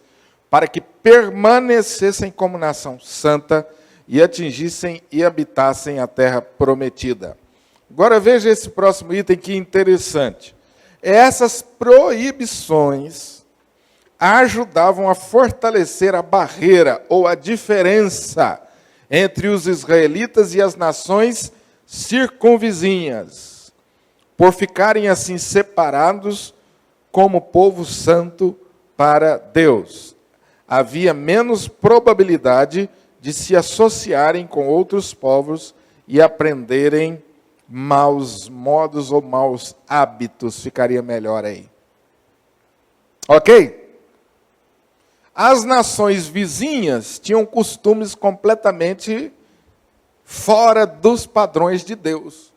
para que permanecessem como nação santa e atingissem e habitassem a terra prometida. Agora veja esse próximo item que interessante. Essas proibições ajudavam a fortalecer a barreira ou a diferença entre os israelitas e as nações circunvizinhas, por ficarem assim separados como povo santo para Deus. Havia menos probabilidade de se associarem com outros povos e aprenderem maus modos ou maus hábitos. Ficaria melhor aí. Ok? As nações vizinhas tinham costumes completamente fora dos padrões de Deus.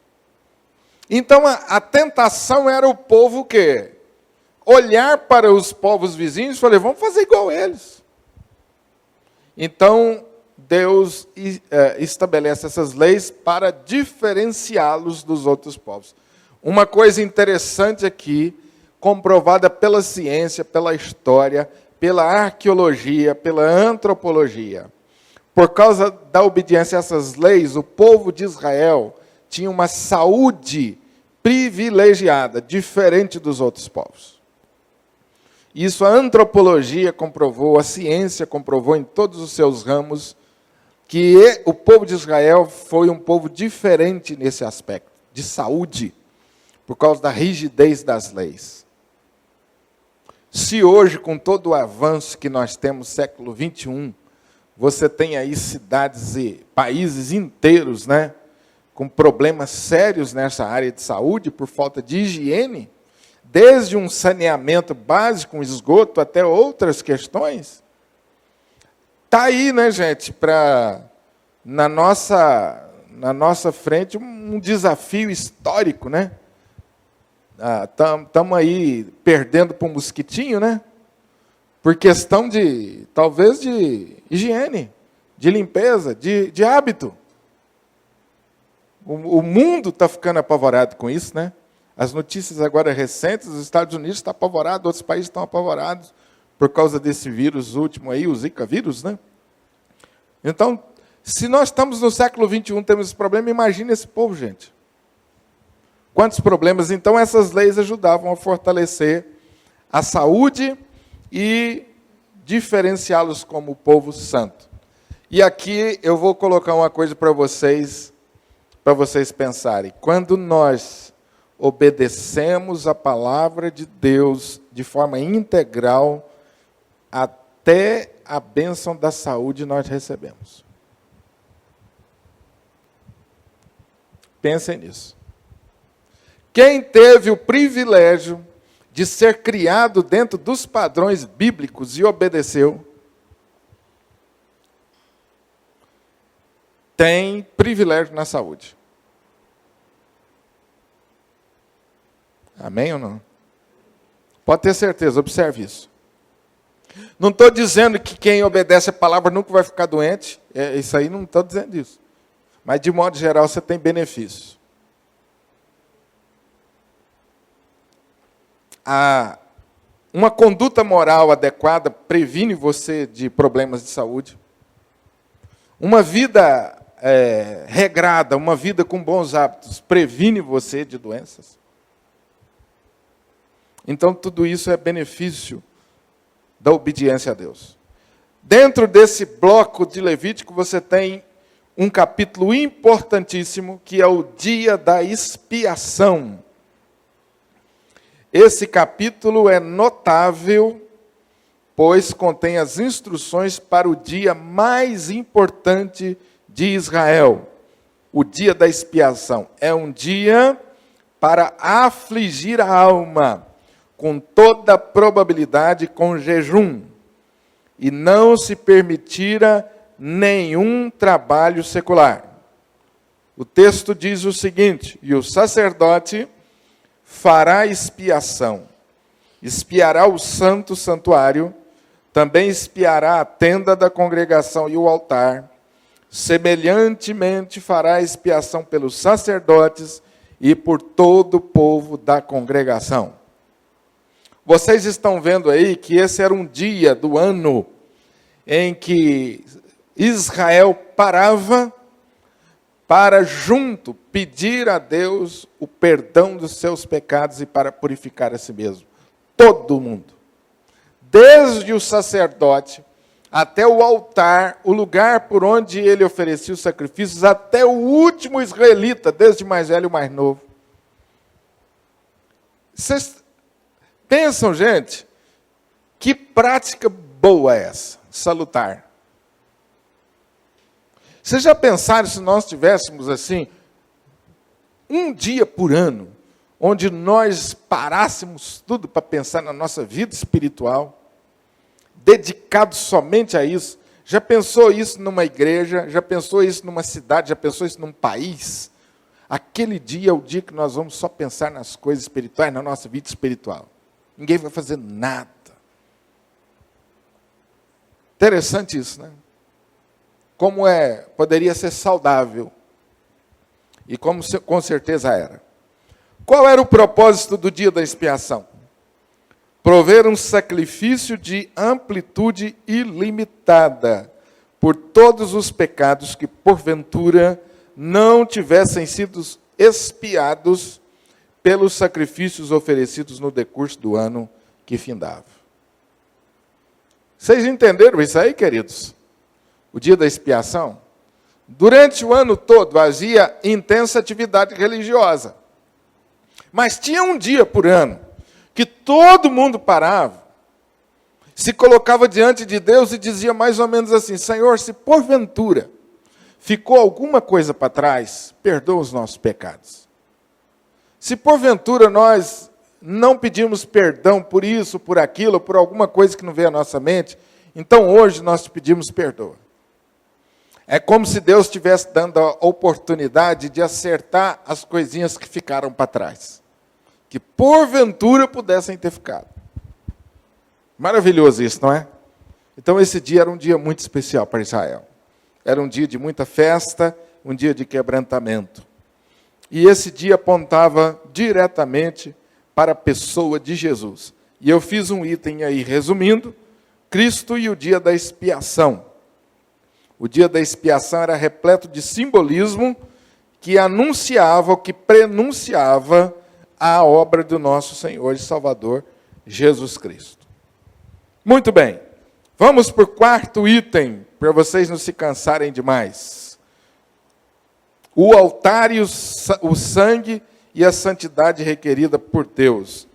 Então a tentação era o povo o quê? Olhar para os povos vizinhos e falar, vamos fazer igual eles. Então, Deus estabelece essas leis para diferenciá-los dos outros povos. Uma coisa interessante aqui, comprovada pela ciência, pela história, pela arqueologia, pela antropologia. Por causa da obediência a essas leis, o povo de Israel tinha uma saúde privilegiada, diferente dos outros povos. Isso a antropologia comprovou, a ciência comprovou em todos os seus ramos, que o povo de Israel foi um povo diferente nesse aspecto, de saúde, por causa da rigidez das leis. Se hoje, com todo o avanço que nós temos, século 21, você tem aí cidades e países inteiros, né, com problemas sérios nessa área de saúde, por falta de higiene, desde um saneamento básico, um esgoto, até outras questões. Está aí, né, gente, na nossa frente, um desafio histórico, né? Estamos aí perdendo para o mosquitinho, né? Por questão talvez de higiene, de limpeza, de hábito. O mundo está ficando apavorado com isso, né? As notícias agora recentes, os Estados Unidos estão apavorados, outros países estão apavorados por causa desse vírus último aí, o Zika vírus, né? Então, Se nós estamos no século 21, temos esse problema, imagine esse povo, gente. Quantos problemas? Então, essas leis ajudavam a fortalecer a saúde e diferenciá-los como povo santo. E aqui eu vou colocar uma coisa para vocês pensarem. Quando nós obedecemos a palavra de Deus de forma integral, até a bênção da saúde nós recebemos. Pensem nisso. Quem teve o privilégio de ser criado dentro dos padrões bíblicos e obedeceu, tem privilégio na saúde. Amém ou não? Pode ter certeza, observe isso. Não estou dizendo que quem obedece a palavra nunca vai ficar doente. Isso aí não estou dizendo isso. Mas, de modo geral, você tem benefícios. Uma conduta moral adequada previne você de problemas de saúde. Uma vida regrada, uma vida com bons hábitos, previne você de doenças. Então, tudo isso é benefício da obediência a Deus. Dentro desse bloco de Levítico, você tem um capítulo importantíssimo, que é o dia da expiação. Esse capítulo é notável, pois contém as instruções para o dia mais importante de Israel. O dia da expiação é um dia para afligir a alma, com toda probabilidade com jejum, e não se permitira nenhum trabalho secular. O texto diz o seguinte: e o sacerdote fará expiação, espiará o santo santuário, também espiará a tenda da congregação e o altar, semelhantemente fará expiação pelos sacerdotes e por todo o povo da congregação. Vocês estão vendo aí que esse era um dia do ano em que Israel parava para junto pedir a Deus o perdão dos seus pecados e para purificar a si mesmo. Todo mundo. Desde o sacerdote até o altar, o lugar por onde ele oferecia os sacrifícios, até o último israelita, desde o mais velho e o mais novo. Vocês pensam, gente, que prática boa é essa, salutar. Vocês já pensaram se nós tivéssemos assim, um dia por ano, onde nós parássemos tudo para pensar na nossa vida espiritual, dedicado somente a isso? Já pensou isso numa igreja? Já pensou isso numa cidade? Já pensou isso num país? Aquele dia é o dia que nós vamos só pensar nas coisas espirituais, na nossa vida espiritual. Ninguém vai fazer nada. Interessante isso, né? Como poderia ser saudável. E como com certeza era. Qual era o propósito do dia da expiação? Prover um sacrifício de amplitude ilimitada por todos os pecados que, porventura, não tivessem sido expiados pelos sacrifícios oferecidos no decurso do ano que findava. Vocês entenderam isso aí, queridos? O dia da expiação? Durante o ano todo havia intensa atividade religiosa. Mas tinha um dia por ano que todo mundo parava, se colocava diante de Deus e dizia mais ou menos assim: Senhor, se porventura ficou alguma coisa para trás, perdoa os nossos pecados. Se porventura nós não pedimos perdão por isso, por aquilo, por alguma coisa que não veio à nossa mente, então hoje nós te pedimos perdoa. É como se Deus estivesse dando a oportunidade de acertar as coisinhas que ficaram para trás, que porventura pudessem ter ficado. Maravilhoso isso, não é? Então esse dia era um dia muito especial para Israel. Era um dia de muita festa, um dia de quebrantamento. E esse dia apontava diretamente para a pessoa de Jesus. E eu fiz um item aí, resumindo: Cristo e o dia da expiação. O dia da expiação era repleto de simbolismo que anunciava, ou que prenunciava a obra do nosso Senhor e Salvador, Jesus Cristo. Muito bem, vamos para o quarto item, para vocês não se cansarem demais. O altar e o sangue e a santidade requerida por Deus.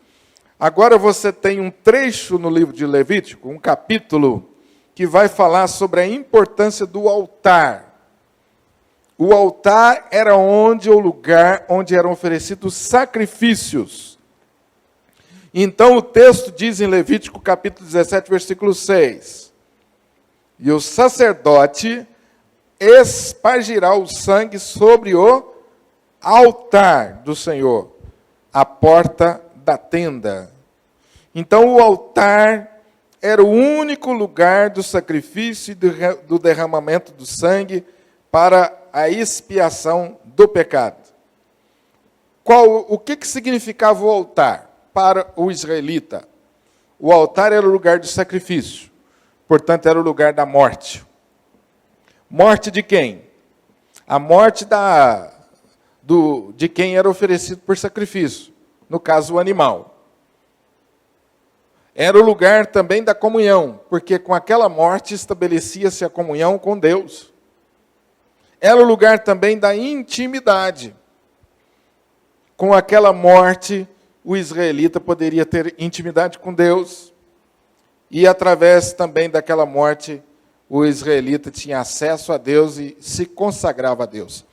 Agora você tem um trecho no livro de Levítico, um capítulo, que vai falar sobre a importância do altar. O altar era o lugar onde eram oferecidos sacrifícios. Então o texto diz em Levítico capítulo 17, versículo 6. E o sacerdote espargirá o sangue sobre o altar do Senhor, a porta da tenda. Então o altar era o único lugar do sacrifício e do derramamento do sangue para a expiação do pecado. O que significava o altar para o israelita? O altar era o lugar do sacrifício, portanto era o lugar da morte. Morte de quem? A morte de quem era oferecido por sacrifício, no caso o animal. Era o lugar também da comunhão, porque com aquela morte estabelecia-se a comunhão com Deus. Era o lugar também da intimidade. Com aquela morte, o israelita poderia ter intimidade com Deus. E através também daquela morte, o israelita tinha acesso a Deus e se consagrava a Deus.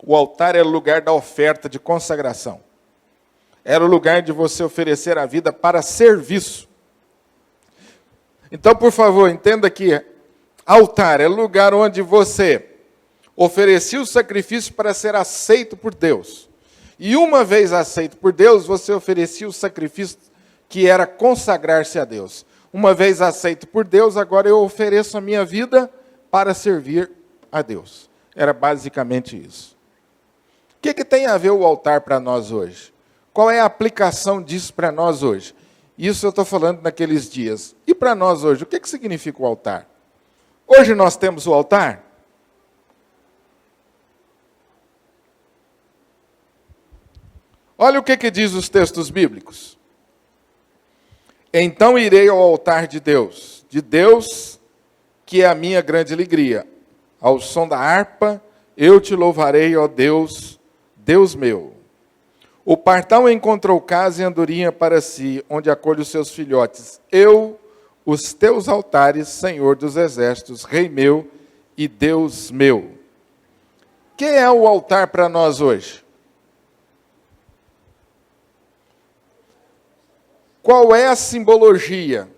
O altar era o lugar da oferta de consagração. Era o lugar de você oferecer a vida para serviço. Então, por favor, entenda que altar é o lugar onde você oferecia o sacrifício para ser aceito por Deus. E uma vez aceito por Deus, você oferecia o sacrifício que era consagrar-se a Deus. Uma vez aceito por Deus, agora eu ofereço a minha vida para servir a Deus. Era basicamente isso. O que tem a ver o altar para nós hoje? Qual é a aplicação disso para nós hoje? Isso eu estou falando naqueles dias. E para nós hoje, o que significa o altar? Hoje nós temos o altar? Olha o que diz os textos bíblicos. Então irei ao altar de Deus que é a minha grande alegria. Ao som da harpa, eu te louvarei, ó Deus, Deus meu. O pardal encontrou casa e andorinha para si, onde acolhe os seus filhotes. Eu, os teus altares, Senhor dos exércitos, Rei meu e Deus meu. Quem é o altar para nós hoje? Qual é a simbologia?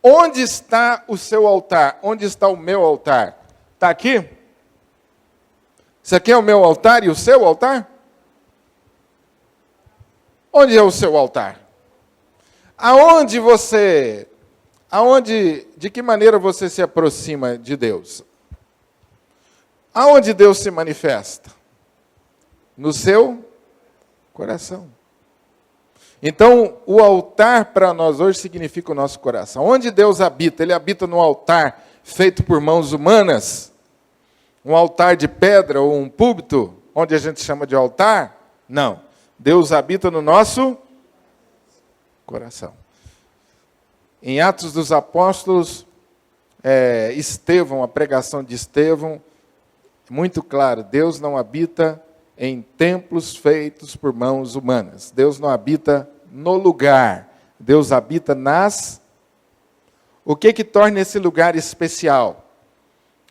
Onde está o seu altar? Onde está o meu altar? Está aqui? Isso aqui é o meu altar e o seu altar? Onde é o seu altar? De que maneira você se aproxima de Deus? Aonde Deus se manifesta? No seu coração. Então, o altar para nós hoje significa o nosso coração. Onde Deus habita? Ele habita no altar feito por mãos humanas? Um altar de pedra ou um púlpito, onde a gente chama de altar? Não. Deus habita no nosso coração. Em Atos dos Apóstolos, Estevão, a pregação de Estevão, muito claro, Deus não habita em templos feitos por mãos humanas. Deus não habita no lugar. Deus habita nas... O que torna esse lugar especial?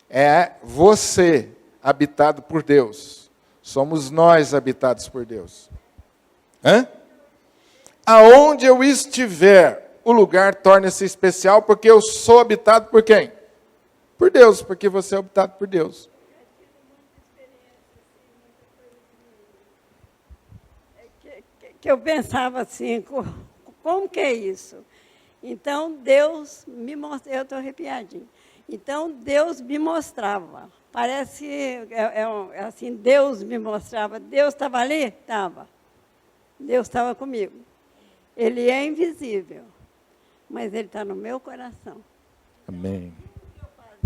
É você habitado por Deus. Somos nós habitados por Deus. Aonde eu estiver, o lugar torna-se especial porque eu sou habitado por quem? Por Deus, porque você é habitado por Deus. Que eu pensava assim, como que é isso? Então, Deus me mostrava, eu estou arrepiadinha. Então, Deus me mostrava. Parece assim, Deus me mostrava. Deus estava ali? Estava. Deus estava comigo. Ele é invisível, mas Ele está no meu coração. Amém. Tudo que eu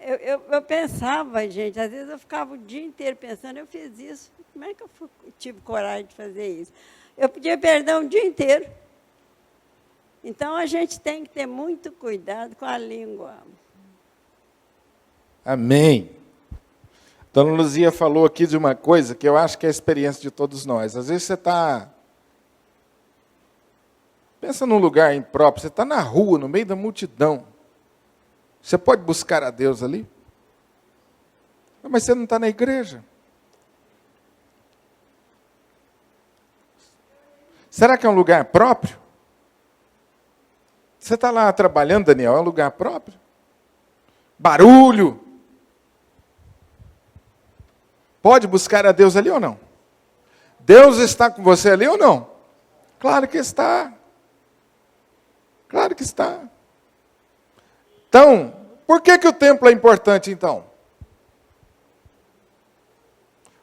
Eu pensava, gente, às vezes eu ficava o dia inteiro pensando, eu fiz isso, como é que eu tive coragem de fazer isso? Eu pedia perdão o dia inteiro. Então, a gente tem que ter muito cuidado com a língua. Amém. Dona Luzia falou aqui de uma coisa que eu acho que é a experiência de todos nós. Às vezes você está... Pensa num lugar impróprio, você está na rua, no meio da multidão. Você pode buscar a Deus ali? Mas você não está na igreja. Será que é um lugar próprio? Você está lá trabalhando, Daniel, é um lugar próprio? Barulho. Pode buscar a Deus ali ou não? Deus está com você ali ou não? Claro que está. Claro que está. Então, por que o templo é importante, então?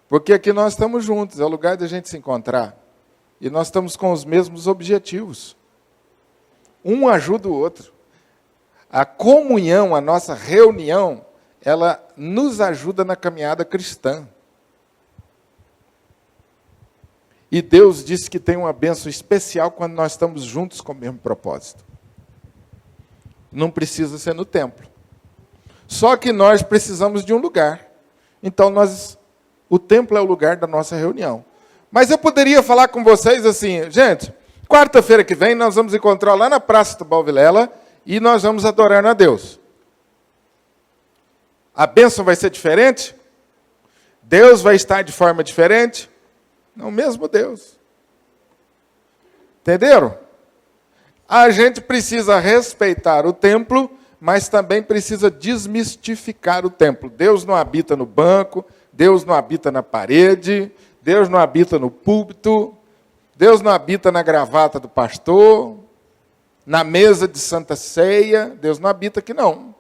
Porque aqui nós estamos juntos, é o lugar da gente se encontrar. E nós estamos com os mesmos objetivos. Um ajuda o outro. A comunhão, a nossa reunião, ela nos ajuda na caminhada cristã. E Deus disse que tem uma bênção especial quando nós estamos juntos com o mesmo propósito. Não precisa ser no templo. Só que nós precisamos de um lugar. Então, o templo é o lugar da nossa reunião. Mas eu poderia falar com vocês assim, gente, quarta-feira que vem nós vamos encontrar lá na Praça do Balvilela e nós vamos adorar a Deus. A bênção vai ser diferente? Deus vai estar de forma diferente? Não, mesmo Deus. Entenderam? A gente precisa respeitar o templo, mas também precisa desmistificar o templo. Deus não habita no banco, Deus não habita na parede, Deus não habita no púlpito, Deus não habita na gravata do pastor, na mesa de Santa Ceia, Deus não habita aqui não.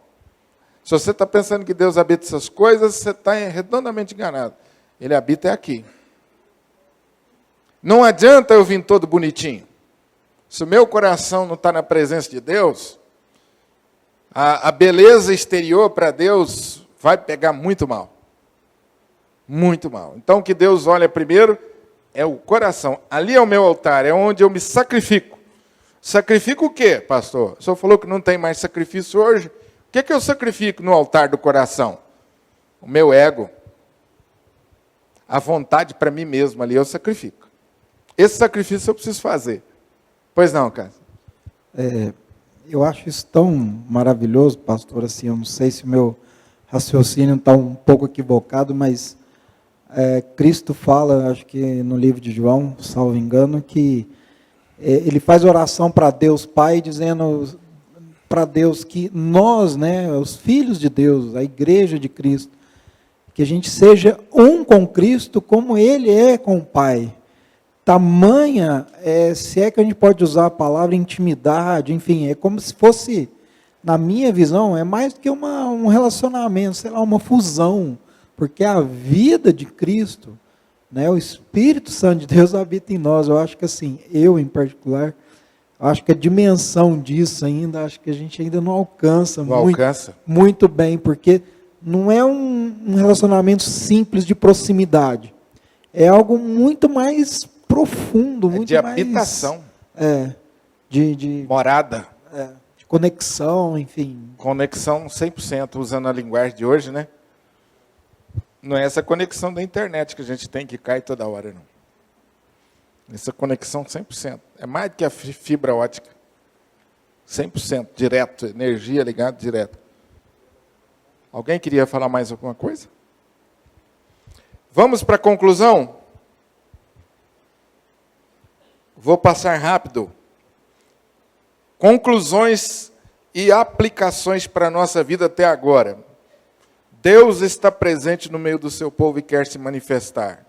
Se você está pensando que Deus habita essas coisas, você está redondamente enganado. Ele habita aqui. Não adianta eu vir todo bonitinho. Se o meu coração não está na presença de Deus, a beleza exterior para Deus vai pegar muito mal. Muito mal. Então, o que Deus olha primeiro é o coração. Ali é o meu altar, é onde eu me sacrifico. Sacrifico o quê, pastor? O senhor falou que não tem mais sacrifício hoje. O que eu sacrifico no altar do coração? O meu ego. A vontade para mim mesmo, ali eu sacrifico. Esse sacrifício eu preciso fazer. Pois não, Cássio? Eu acho isso tão maravilhoso, pastor, assim, eu não sei se o meu raciocínio está um pouco equivocado, mas Cristo fala, acho que no livro de João, salvo engano, que ele faz oração para Deus Pai, dizendo para Deus que nós, né, os filhos de Deus, a igreja de Cristo, que a gente seja um com Cristo como Ele é com o Pai. Tamanha, se é que a gente pode usar a palavra intimidade, enfim, é como se fosse, na minha visão, é mais do que um relacionamento, sei lá, uma fusão, porque a vida de Cristo, né, o Espírito Santo de Deus habita em nós. Eu acho que assim, eu em particular, acho que a dimensão disso ainda, acho que a gente ainda não alcança, muito bem, porque não é um relacionamento simples de proximidade, é algo muito mais profundo, muito de mais... habitação. De morada. De conexão, enfim. Conexão 100%, usando a linguagem de hoje, né? Não é essa conexão da internet que a gente tem, que cai toda hora, não. Essa conexão 100%. É mais do que a fibra ótica. 100%, direto, energia ligada direto. Alguém queria falar mais alguma coisa? Vamos para a conclusão? Vou passar rápido. Conclusões e aplicações para a nossa vida até agora. Deus está presente no meio do seu povo e quer se manifestar.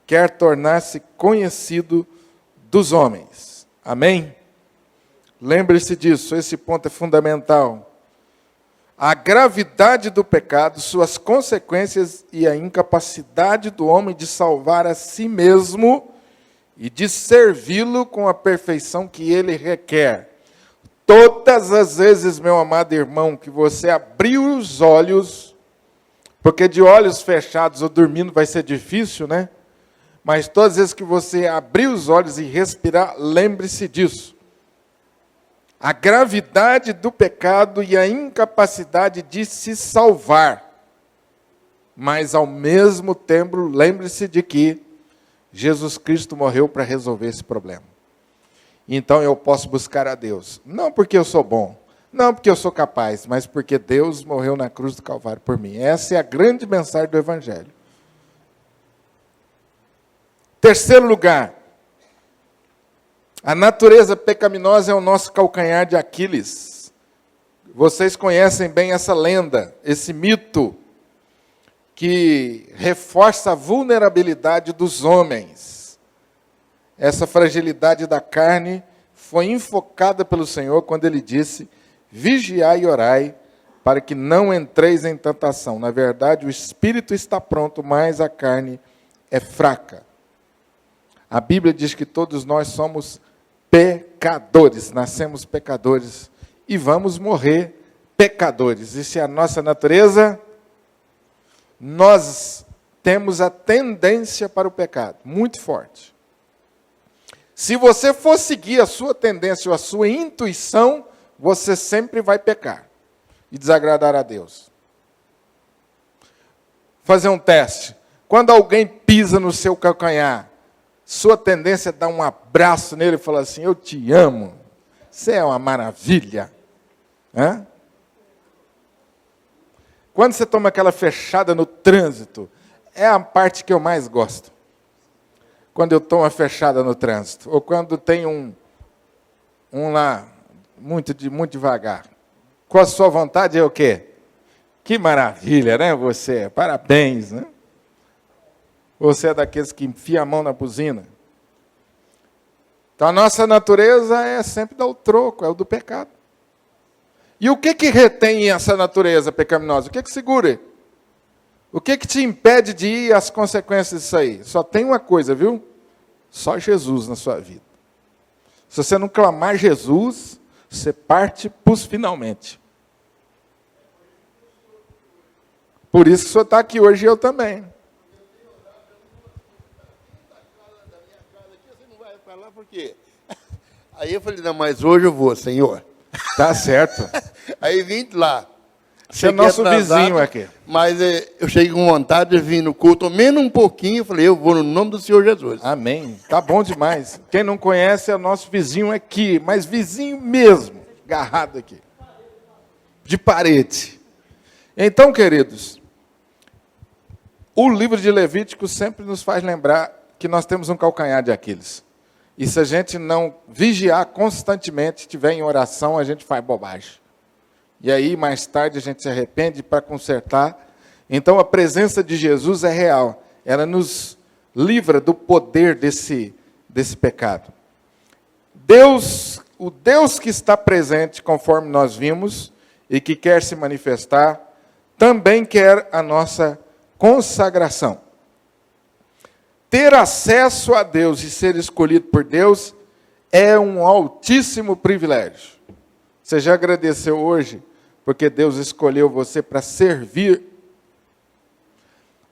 Quer tornar-se conhecido dos homens. Amém? Lembre-se disso, esse ponto é fundamental. A gravidade do pecado, suas consequências e a incapacidade do homem de salvar a si mesmo e de servi-lo com a perfeição que ele requer. Todas as vezes, meu amado irmão, que você abriu os olhos, Porque de olhos fechados ou dormindo vai ser difícil, né? Mas todas as vezes que você abrir os olhos e respirar, lembre-se disso. A gravidade do pecado e a incapacidade de se salvar. Mas, ao mesmo tempo, lembre-se de que Jesus Cristo morreu para resolver esse problema. Então, eu posso buscar a Deus. Não porque eu sou bom, não porque eu sou capaz, mas porque Deus morreu na cruz do Calvário por mim. Essa é a grande mensagem do Evangelho. Terceiro lugar, a natureza pecaminosa é o nosso calcanhar de Aquiles. Vocês conhecem bem essa lenda, esse mito, que reforça a vulnerabilidade dos homens. Essa fragilidade da carne foi enfocada pelo Senhor quando Ele disse: vigiai e orai, para que não entreis em tentação. Na verdade, o espírito está pronto, mas a carne é fraca. A Bíblia diz que todos nós somos pecadores, nascemos pecadores e vamos morrer pecadores. Isso é a nossa natureza. Nós temos a tendência para o pecado, muito forte. Se você for seguir a sua tendência ou a sua intuição, você sempre vai pecar e desagradar a Deus. Fazer um teste. Quando alguém pisa no seu calcanhar, sua tendência é dar um abraço nele e falar assim: eu te amo, você é uma maravilha. Hã? Quando você toma aquela fechada no trânsito, é a parte que eu mais gosto. Quando eu tomo a fechada no trânsito, ou quando tem um lá, muito devagar. Com a sua vontade é o quê? Que maravilha, né, você? Parabéns, né? Você é daqueles que enfia a mão na buzina. Então, a nossa natureza é sempre dar o troco, é o do pecado. E o que retém essa natureza pecaminosa? O que segura? O que te impede de ir às consequências disso aí? Só tem uma coisa, viu? Só Jesus na sua vida. Se você não clamar Jesus, você parte pus finalmente. Por isso que o senhor está aqui hoje e eu também. Por quê? Aí eu falei: não, mas hoje eu vou, Senhor. Tá certo. Aí vim lá. Você é nosso vizinho aqui. Mas eu cheguei com vontade de vir no culto, menos um pouquinho. Eu falei: eu vou no nome do Senhor Jesus. Amém. Tá bom demais. Quem não conhece é o nosso vizinho aqui, mas vizinho mesmo, agarrado aqui. De parede. Então, queridos, o livro de Levítico sempre nos faz lembrar que nós temos um calcanhar de Aquiles. E se a gente não vigiar constantemente, estiver em oração, a gente faz bobagem. E aí, mais tarde, a gente se arrepende para consertar. Então, a presença de Jesus é real. Ela nos livra do poder desse pecado. Deus, o Deus que está presente, conforme nós vimos, e que quer se manifestar, também quer a nossa consagração. Ter acesso a Deus e ser escolhido por Deus é um altíssimo privilégio. Você já agradeceu hoje porque Deus escolheu você para servir?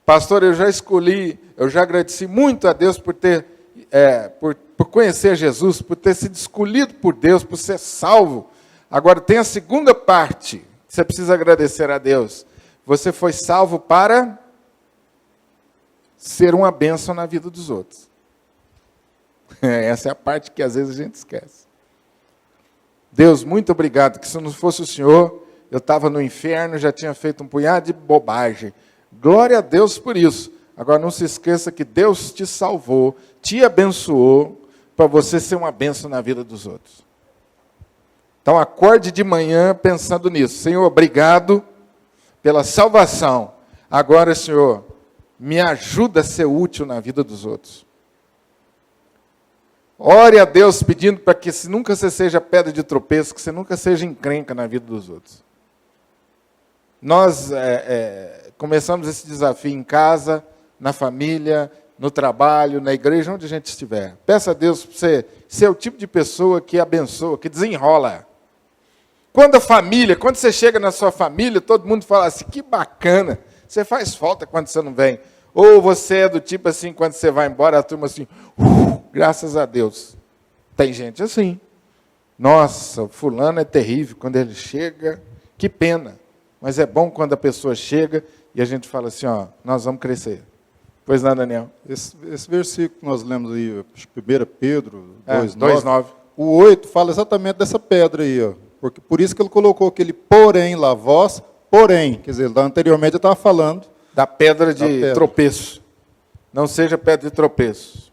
Pastor, eu já agradeci muito a Deus por conhecer Jesus, por ter sido escolhido por Deus, por ser salvo. Agora tem a segunda parte que você precisa agradecer a Deus. Você foi salvo para ser uma bênção na vida dos outros. Essa é a parte que às vezes a gente esquece. Deus, muito obrigado, que se não fosse o Senhor, eu estava no inferno, já tinha feito um punhado de bobagem. Glória a Deus por isso. Agora não se esqueça que Deus te salvou, te abençoou, para você ser uma bênção na vida dos outros. Então acorde de manhã pensando nisso. Senhor, obrigado pela salvação. Agora, Senhor, me ajuda a ser útil na vida dos outros. Ore a Deus pedindo para que nunca você seja pedra de tropeço, que você nunca seja encrenca na vida dos outros. Nós começamos esse desafio em casa, na família, no trabalho, na igreja, onde a gente estiver. Peça a Deus para você ser o tipo de pessoa que abençoa, que desenrola. Quando você chega na sua família, todo mundo fala assim: que bacana, Você faz falta quando você não vem. Ou você é do tipo assim, quando você vai embora, a turma assim, graças a Deus. Tem gente assim. Nossa, o fulano é terrível quando ele chega. Que pena. Mas é bom quando a pessoa chega e a gente fala assim, ó, nós vamos crescer. Pois não, Daniel? Esse versículo que nós lemos aí, 1 Pedro 2,9. O 8 fala exatamente dessa pedra aí, ó. Porque, por isso que ele colocou aquele porém lá, vós, porém. Quer dizer, anteriormente eu estava falando da pedra de pedra. tropeço. Não seja pedra de tropeço.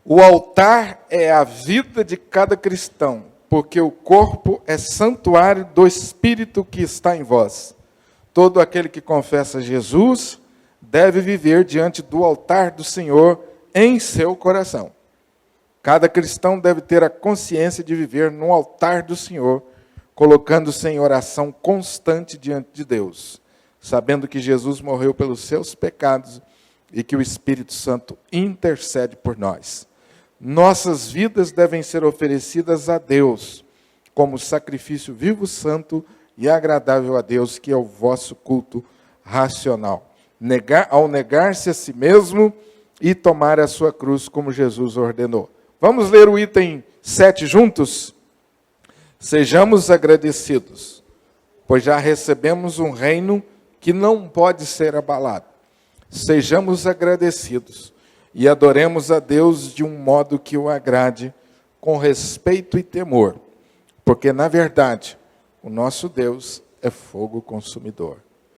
O altar é a vida de cada cristão, porque o corpo é santuário do Espírito que está em vós. Todo aquele que confessa Jesus deve viver diante do altar do Senhor em seu coração. Cada cristão deve ter a consciência de viver no altar do Senhor, colocando-se em oração constante diante de Deus, sabendo que Jesus morreu pelos seus pecados e que o Espírito Santo intercede por nós. Nossas vidas devem ser oferecidas a Deus como sacrifício vivo, santo e agradável a Deus, que é o vosso culto racional. Ao negar-se a si mesmo e tomar a sua cruz, como Jesus ordenou. Vamos ler o item 7 juntos? Sejamos agradecidos, pois já recebemos um reino que não pode ser abalado. Sejamos agradecidos e adoremos a Deus de um modo que o agrade, com respeito e temor, porque, na verdade, o nosso Deus é fogo consumidor.